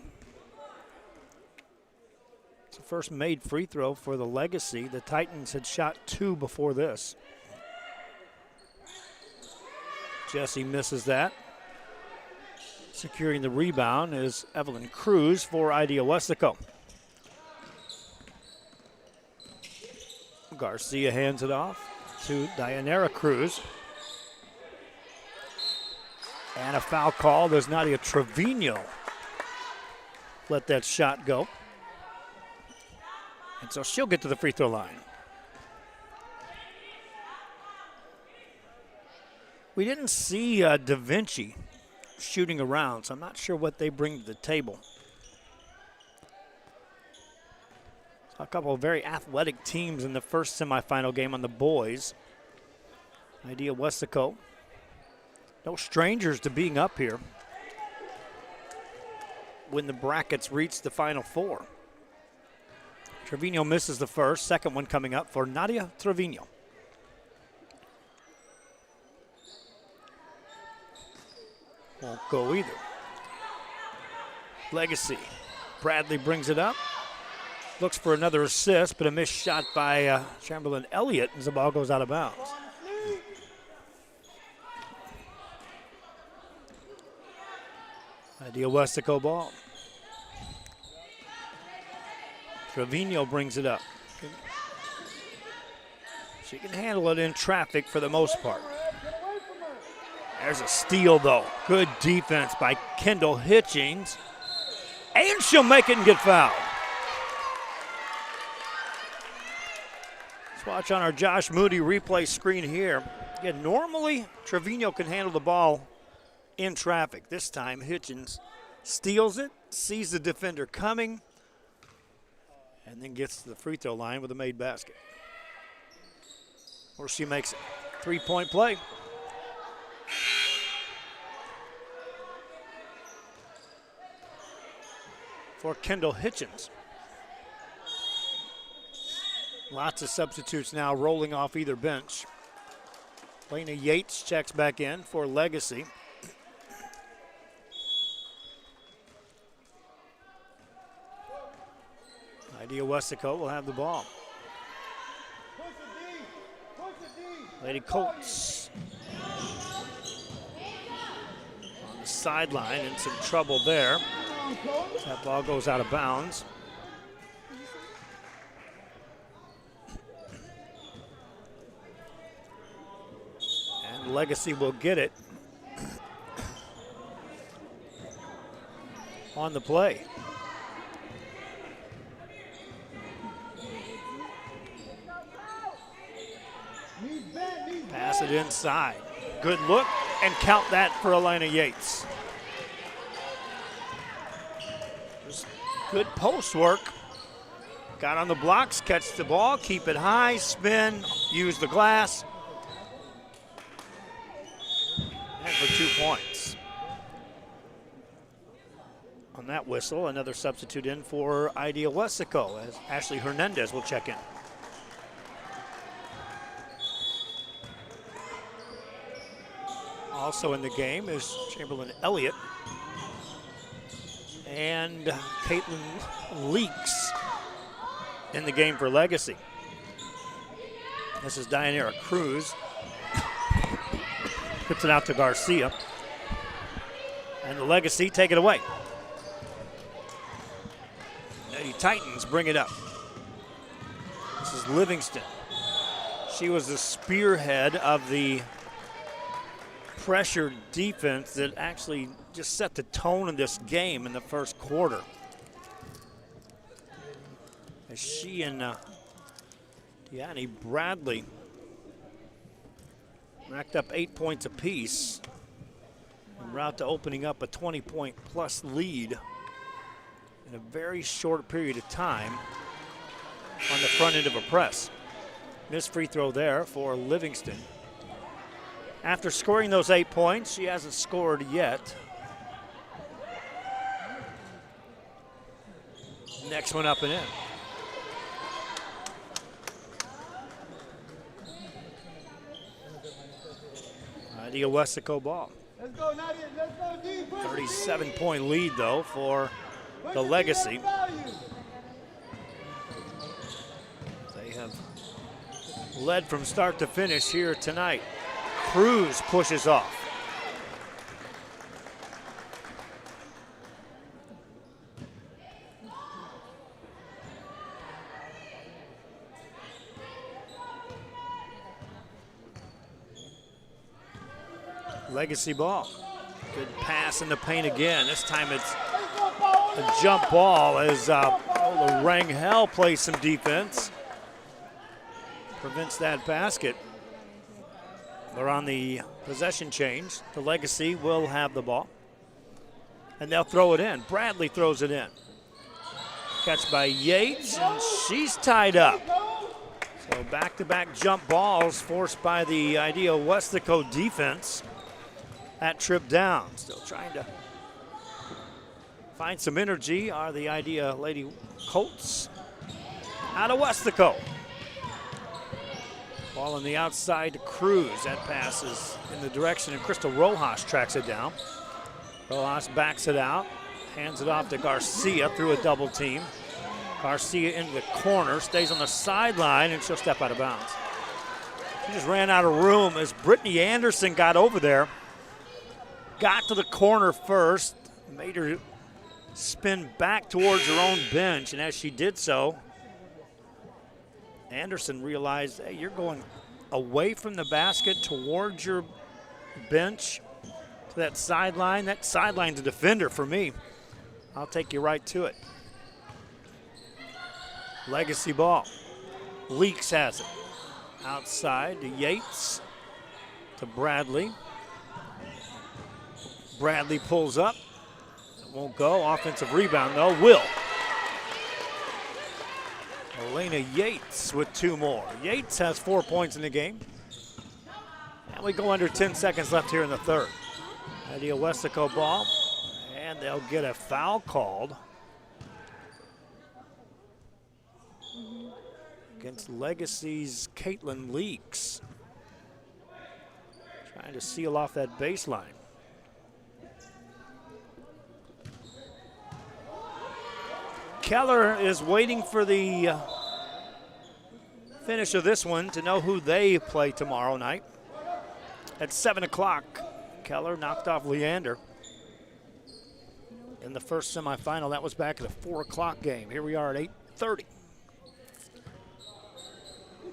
It's the first made free throw for the Legacy. The Titans had shot 2 before this. Jesse misses that. Securing the rebound is Evelyn Cruz for Idea Weslaco. Garcia hands it off to Dianera Cruz. And a foul call. There's Nadia Trevino. Let that shot go. And so she'll get to the free throw line. We didn't see Da Vinci shooting around, so I'm not sure what they bring to the table. A couple of very athletic teams in the first semifinal game on the boys. Idea Weslaco. No strangers to being up here when the brackets reach the Final Four. Trevino misses the first, second one coming up for Nadia Trevino. Won't go either. Legacy. Bradley brings it up. Looks for another assist, but a missed shot by Chamberlain Elliott as the ball goes out of bounds. Idea Weslaco ball. Trevino brings it up. She can handle it in traffic for the most part. There's a steal, though. Good defense by Kendall Hitchings. And she'll make it and get fouled. Let's watch on our Josh Moody replay screen here. Again, normally Trevino can handle the ball in traffic. This time Hitchings steals it, sees the defender coming, and then gets to the free throw line with a made basket. Or she makes it. 3-point play. For Kendall Hitchens. Lots of substitutes now rolling off either bench. Lena Yates checks back in for Legacy. Idea Weslaco will have the ball. Lady Colts on the sideline, in some trouble there. That ball goes out of bounds. And Legacy will get it on the play. Pass it inside. Good look, and count that for Elena Yates. Just good post work. Got on the blocks, catch the ball, keep it high, spin, use the glass. And for 2 points. on that whistle. Another substitute in for Idea Weslaco as Ashley Hernandez will check in. Also in the game is Chamberlain Elliott and Caitlin Leaks in the game for Legacy. This is Dianera Cruz. Puts it out to Garcia. And the Legacy take it away. The Titans bring it up. This is Livingston. She was the spearhead of the pressure defense that actually just set the tone in this game in the first quarter. As she and Deanne Bradley racked up 8 points apiece en route to opening up a 20-point plus lead in a very short period of time on the front end of a press. Missed free throw there for Livingston. After scoring those 8 points, she hasn't scored yet. Next one up and in. Idea Weslaco ball. Let's go, Nadia. Let's go deep. 37-point lead, though, for the Legacy. They have led from start to finish here tonight. Cruz pushes off. Legacy ball. Good pass in the paint again. This time it's a jump ball as Rangel plays some defense. Prevents that basket. They're on the possession change. The Legacy will have the ball. And they'll throw it in. Bradley throws it in. Catch by Yates, and she's tied up. So back-to-back jump balls forced by the Idea Weslaco defense. That trip down. Still trying to find some energy are the Idea Lady Colts out of Weslaco. Ball on the outside to Cruz. That pass is in the direction, and Crystal Rojas tracks it down. Rojas backs it out, hands it off to Garcia through a double team. Garcia into the corner, stays on the sideline, and she'll step out of bounds. She just ran out of room as Brittany Anderson got over there. Got to the corner first, made her spin back towards her own bench, and as she did so, Anderson realized, hey, you're going away from the basket towards your bench to that sideline. That sideline's a defender for me. I'll take you right to it. Legacy ball. Leaks has it. Outside to Yates, to Bradley. Bradley pulls up. It won't go. Offensive rebound, though. Will. Elena Yates with 2 more. Yates has 4 points in the game. And we go under 10 seconds left here in the third. Idea Weslaco ball. And they'll get a foul called against Legacy's Caitlin Leaks. Trying to seal off that baseline. Keller is waiting for the finish of this one to know who they play tomorrow night. At 7 o'clock, Keller knocked off Leander in the first semifinal. That was back at a 4 o'clock game. Here we are at 8:30.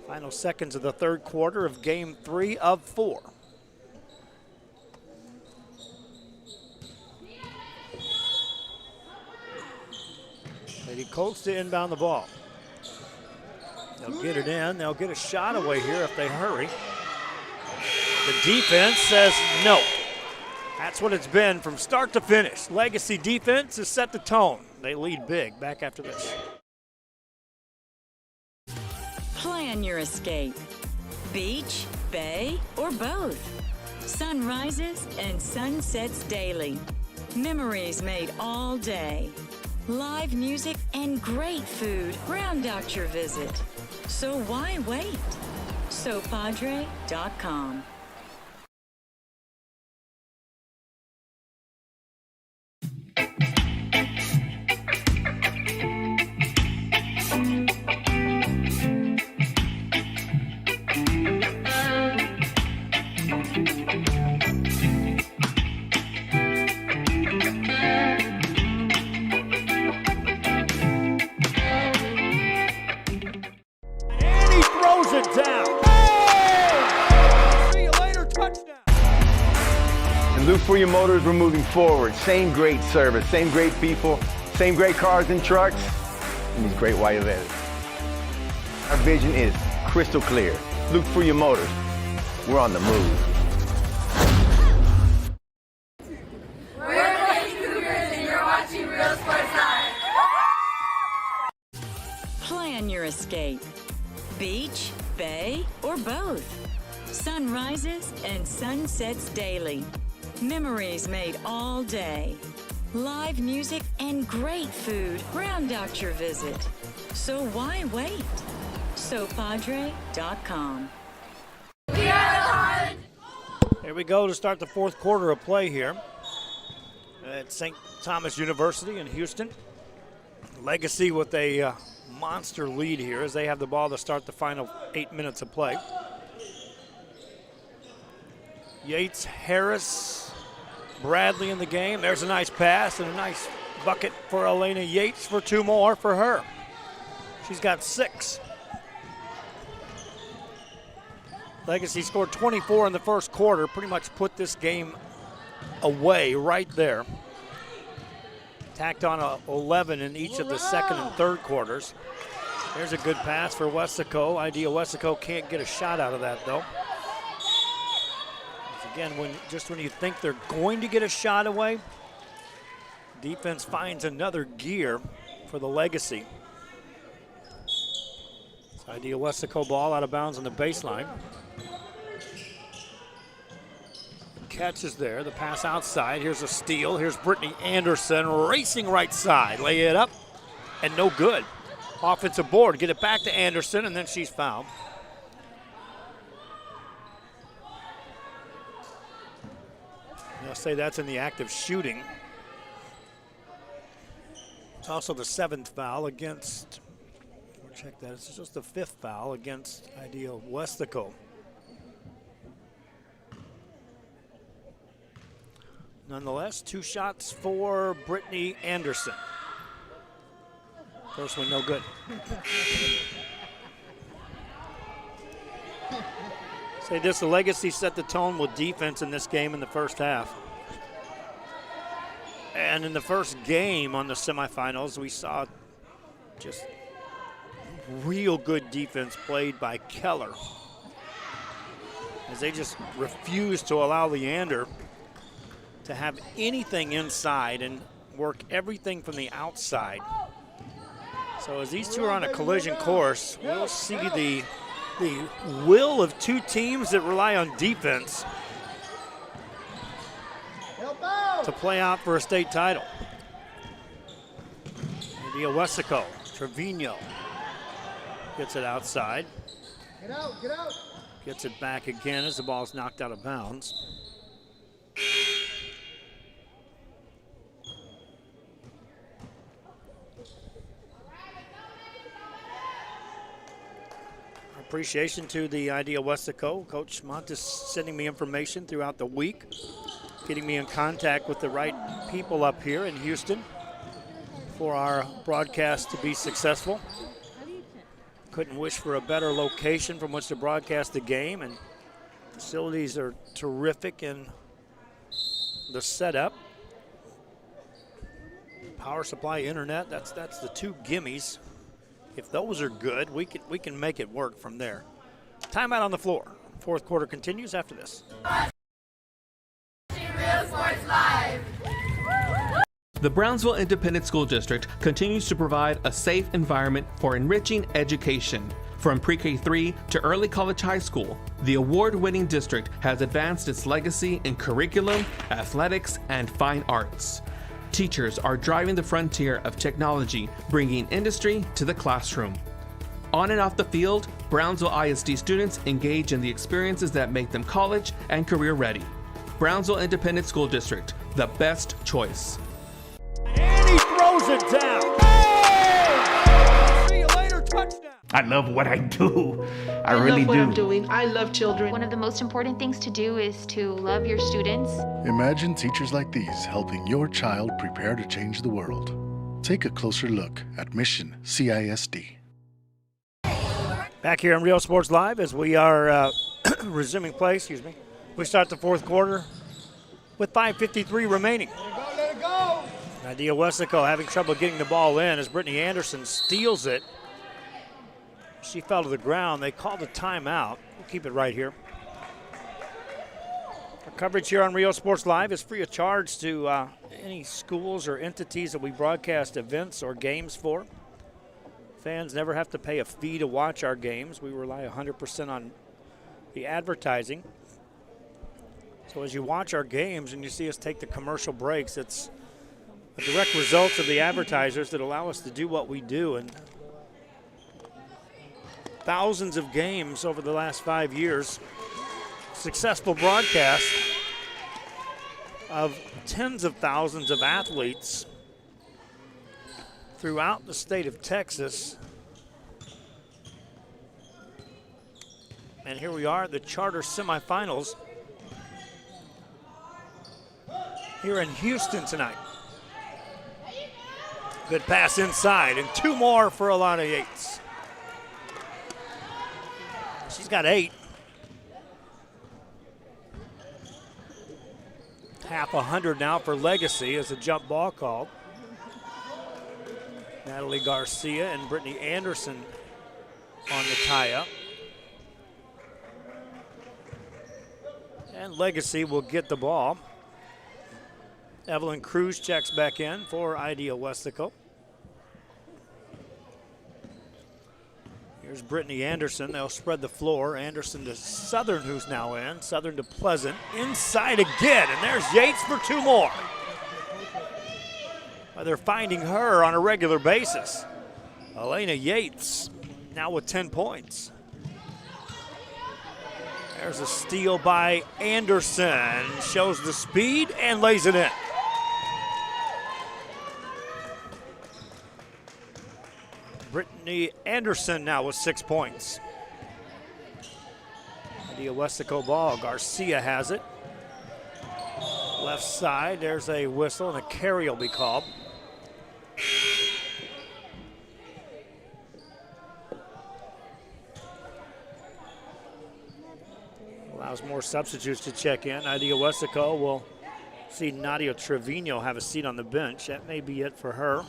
Final seconds of the third quarter of game 3 of 4. Lady Colts to inbound the ball. They'll get it in. They'll get a shot away here if they hurry. The defense says no. That's what it's been from start to finish. Legacy defense has set the tone. They lead big. Back after this. Plan your escape. Beach, bay, or both. Sun rises and sun sets daily. Memories made all day. Live music and great food round out your visit. So why wait? SoPadre.com. Look for your motors, we're moving forward. Same great service, same great people, same great cars and trucks, and these great white events. Our vision is crystal clear. Look for your motors. We're on the move. We're the Lady Cougars and you're watching Real Sports Live. Plan your escape. Beach, bay, or both. Sunrises and sunsets daily. Memories made all day. Live music and great food round out your visit. So why wait? SoPadre.com. Here we go to start the fourth quarter of play here at St. Thomas University in Houston. Legacy with a monster lead here as they have the ball to start the final 8 minutes of play. Yates, Harris, Bradley in the game. There's a nice pass and a nice bucket for Elena Yates for 2 more for her. She's got 6. Legacy scored 24 in the first quarter, pretty much put this game away right there. Tacked on 11 in each of the second and third quarters. There's a good pass for Weslaco. Idea Weslaco can't get a shot out of that though. Again, when you think they're going to get a shot away, defense finds another gear for the Legacy. It's Idea Weslaco ball out of bounds on the baseline. Catch is there, the pass outside. Here's a steal. Here's Brittany Anderson racing right side. Lay it up and no good. Offensive board, get it back to Anderson and then she's fouled. I'll say that's in the act of shooting. It's also the 7th foul against, we'll check that, it's just the 5th foul against Idea Weslaco. Nonetheless, 2 shots for Brittany Anderson. First one, no good. Say this, the Legacy set the tone with defense in this game in the first half. And in the first game on the semifinals, we saw just real good defense played by Keller, as they just refused to allow Leander to have anything inside and work everything from the outside. So as these two are on a collision course, we'll see the will of 2 teams that rely on defense to play out for a state title. Idea Weslaco, Trevino gets it outside. Get out, get out. Gets it back again as the ball's knocked out of bounds. Appreciation to the Idea Weslaco. Coach Montes sending me information throughout the week, getting me in contact with the right people up here in Houston for our broadcast to be successful. Couldn't wish for a better location from which to broadcast the game, and facilities are terrific in the setup. Power supply, internet, that's the 2 gimmies. If those are good, we can make it work from there. Timeout on the floor. Fourth quarter continues after this. Real Sports Live. The Brownsville Independent School District continues to provide a safe environment for enriching education. From pre-K 3 to early college high school, the award-winning district has advanced its legacy in curriculum, athletics, and fine arts. Teachers are driving the frontier of technology, bringing industry to the classroom. On and off the field, Brownsville ISD students engage in the experiences that make them college and career ready. Brownsville Independent School District, the best choice. And he throws it down. Hey! See you later, touchdown. I love what I do. I love really what do. I'm doing. I love children. One of the most important things to do is to love your students. Imagine teachers like these helping your child prepare to change the world. Take a closer look at Mission CISD. Back here on Real Sports Live as we are resuming play, We start the fourth quarter with 5:53 remaining. Let it go. Idea Weslaco having trouble getting the ball in as Brittany Anderson steals it. She fell to the ground. They called a timeout. We'll keep it right here. Our coverage here on Rio Sports Live is free of charge to any schools or entities that we broadcast events or games for. Fans never have to pay a fee to watch our games. We rely 100% on the advertising. So as you watch our games and you see us take the commercial breaks, it's a direct result of the advertisers that allow us to do what we do. And thousands of games over the last 5 years, successful broadcast of tens of thousands of athletes throughout the state of Texas. And here we are at the charter semifinals here in Houston tonight. Good pass inside, and two more for Alana Yates. She's got 8. Half 100 now for Legacy as a jump ball called. Natalie Garcia and Brittany Anderson on the tie-up. And Legacy will get the ball. Evelyn Cruz checks back in for Idea Weslaco. Here's Brittany Anderson. They'll spread the floor. Anderson to Southern, who's now in. Southern to Pleasant. Inside again, and there's Yates for 2 more. Well, they're finding her on a regular basis. Elena Yates now with 10 points. There's a steal by Anderson. Shows the speed and lays it in. Brittany Anderson now with 6 points. Idea Weslaco ball. Garcia has it. Left side, there's a whistle and a carry will be called. Allows more substitutes to check in. Idea Weslaco will see Nadia Trevino have a seat on the bench. That may be it for her.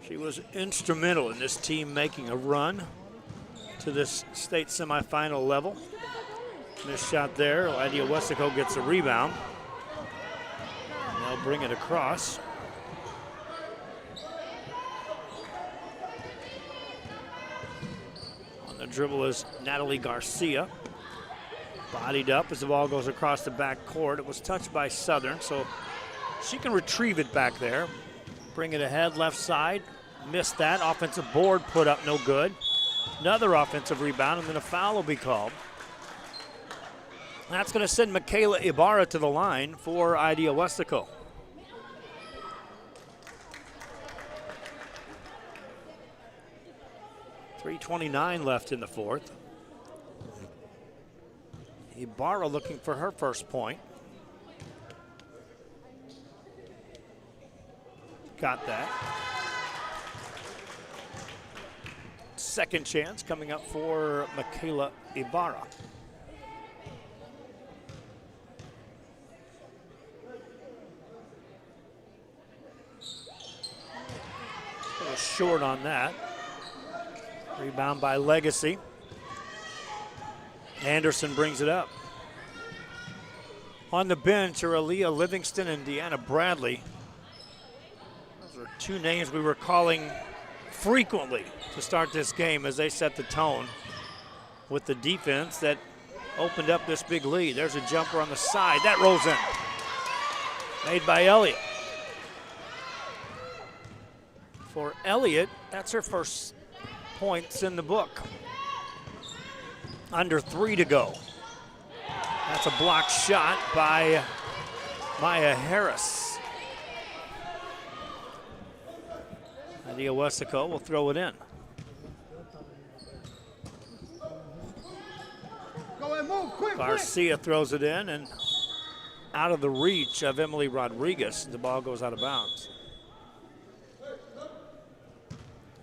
She was instrumental in this team making a run to this state semifinal level. Missed shot there. Idea Weslaco gets a rebound. And they'll bring it across. On the dribble is Natalie Garcia. Bodied up as the ball goes across the back court. It was touched by Southern, so she can retrieve it back there. Bring it ahead, left side. Missed that. Offensive board put up, no good. Another offensive rebound, and then a foul will be called. That's going to send Michaela Ibarra to the line for Idea Weslaco. .329 left in the fourth. Ibarra looking for her first point. Got that. Second chance coming up for Michaela Ibarra. A little short on that. Rebound by Legacy. Anderson brings it up. On the bench are Aaliyah Livingston and Deanna Bradley. Those are 2 names we were calling frequently to start this game as they set the tone with the defense that opened up this big lead. There's a jumper on the side. That rolls in. Made by Elliott. For Elliott, that's her first points in the book. Under 3 to go. That's a blocked shot by Maya Harris. Nadia Weslaco will throw it in. Go and move, quick, Garcia throws it in and out of the reach of Emily Rodriguez. The ball goes out of bounds.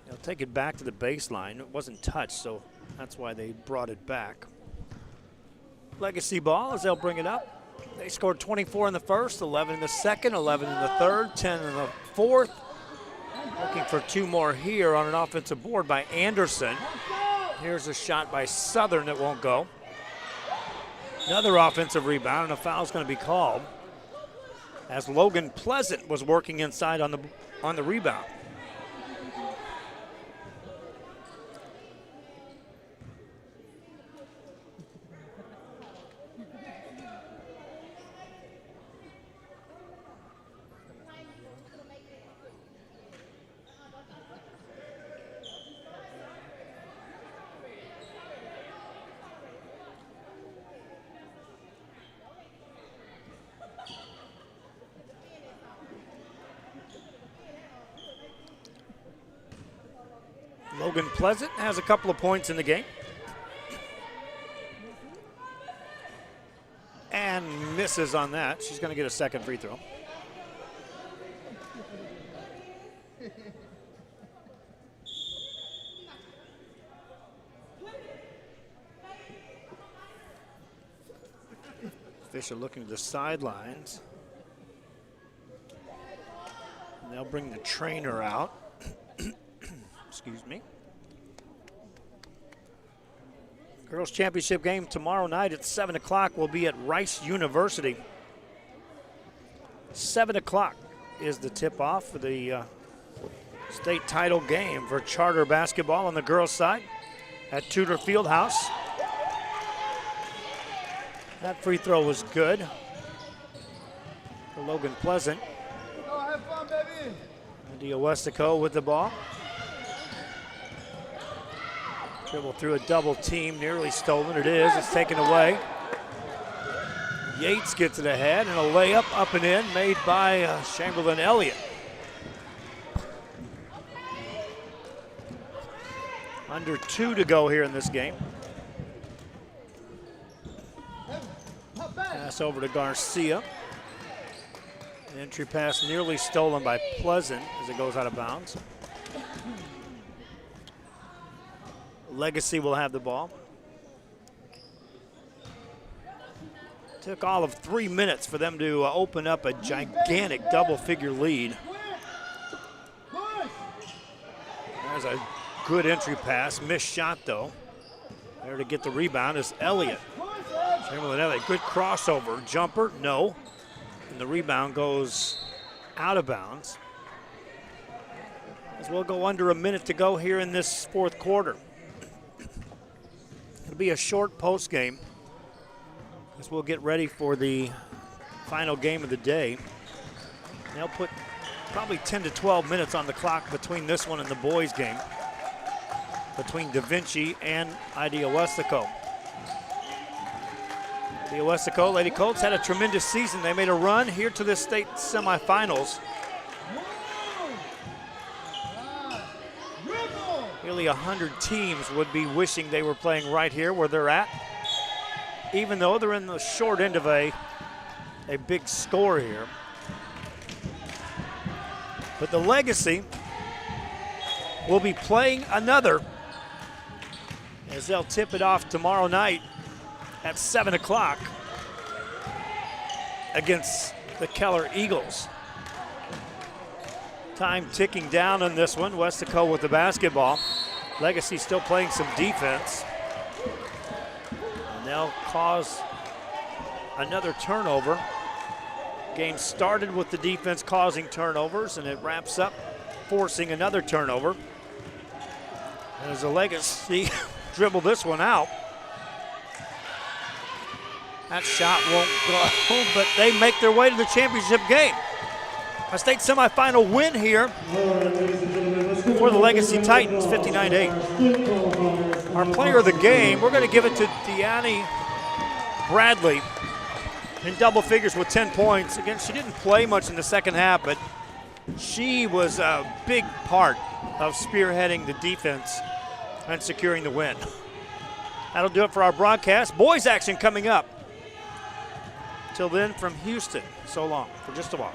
They'll take it back to the baseline. It wasn't touched, so that's why they brought it back. Legacy ball as they'll bring it up. They scored 24 in the first, 11 in the second, 11 in the third, 10 in the fourth. Looking for 2 more here on an offensive board by Anderson. Here's a shot by Southern that won't go. Another offensive rebound, and a foul's going to be called as Logan Pleasant was working inside on the rebound. Logan Pleasant has a couple of points in the game. And misses on that. She's going to get a second free throw. Fisher looking to the sidelines. And they'll bring the trainer out. Excuse me. Girls Championship game tomorrow night at 7 o'clock will be at Rice University. 7 o'clock is the tip-off for the state title game for charter basketball on the girls' side at Tudor Fieldhouse. That free throw was good for Logan Pleasant. Go have fun, baby. Nadia Weslaco with the ball. Dribble through a double team, nearly stolen. It is, it's taken away. Yates gets it ahead, and a layup up and in made by Chamberlain Elliott. Under 2 to go here in this game. Pass over to Garcia. An entry pass nearly stolen by Pleasant as it goes out of bounds. Legacy will have the ball. Took all of 3 minutes for them to open up a gigantic double-figure lead. There's a good entry pass, missed shot though. There to get the rebound is Elliott. Chamberlain Elliott, good crossover, jumper, no. And the rebound goes out of bounds. As we'll go under a minute to go here in this fourth quarter. It'll be a short post game as we'll get ready for the final game of the day. They'll put probably 10 to 12 minutes on the clock between this one and the boys' game, between Da Vinci and Idea Weslaco. Idea Weslaco, Lady Colts, had a tremendous season. They made a run here to the state semifinals. Nearly 100 teams would be wishing they were playing right here where they're at, even though they're in the short end of a big score here. But the Legacy will be playing another as they'll tip it off tomorrow night at 7 o'clock against the Keller Eagles. Time ticking down on this one. Weslaco with the basketball. Legacy still playing some defense. And they'll cause another turnover. Game started with the defense causing turnovers, and it wraps up forcing another turnover. As the Legacy dribble this one out. That shot won't go, but they make their way to the championship game. A state semifinal win here for the Legacy Titans, 59-8. Our player of the game, we're going to give it to Deanne Bradley in double figures with 10 points. Again, she didn't play much in the second half, but she was a big part of spearheading the defense and securing the win. That'll do it for our broadcast. Boys action coming up. Till then, from Houston, so long for just a while.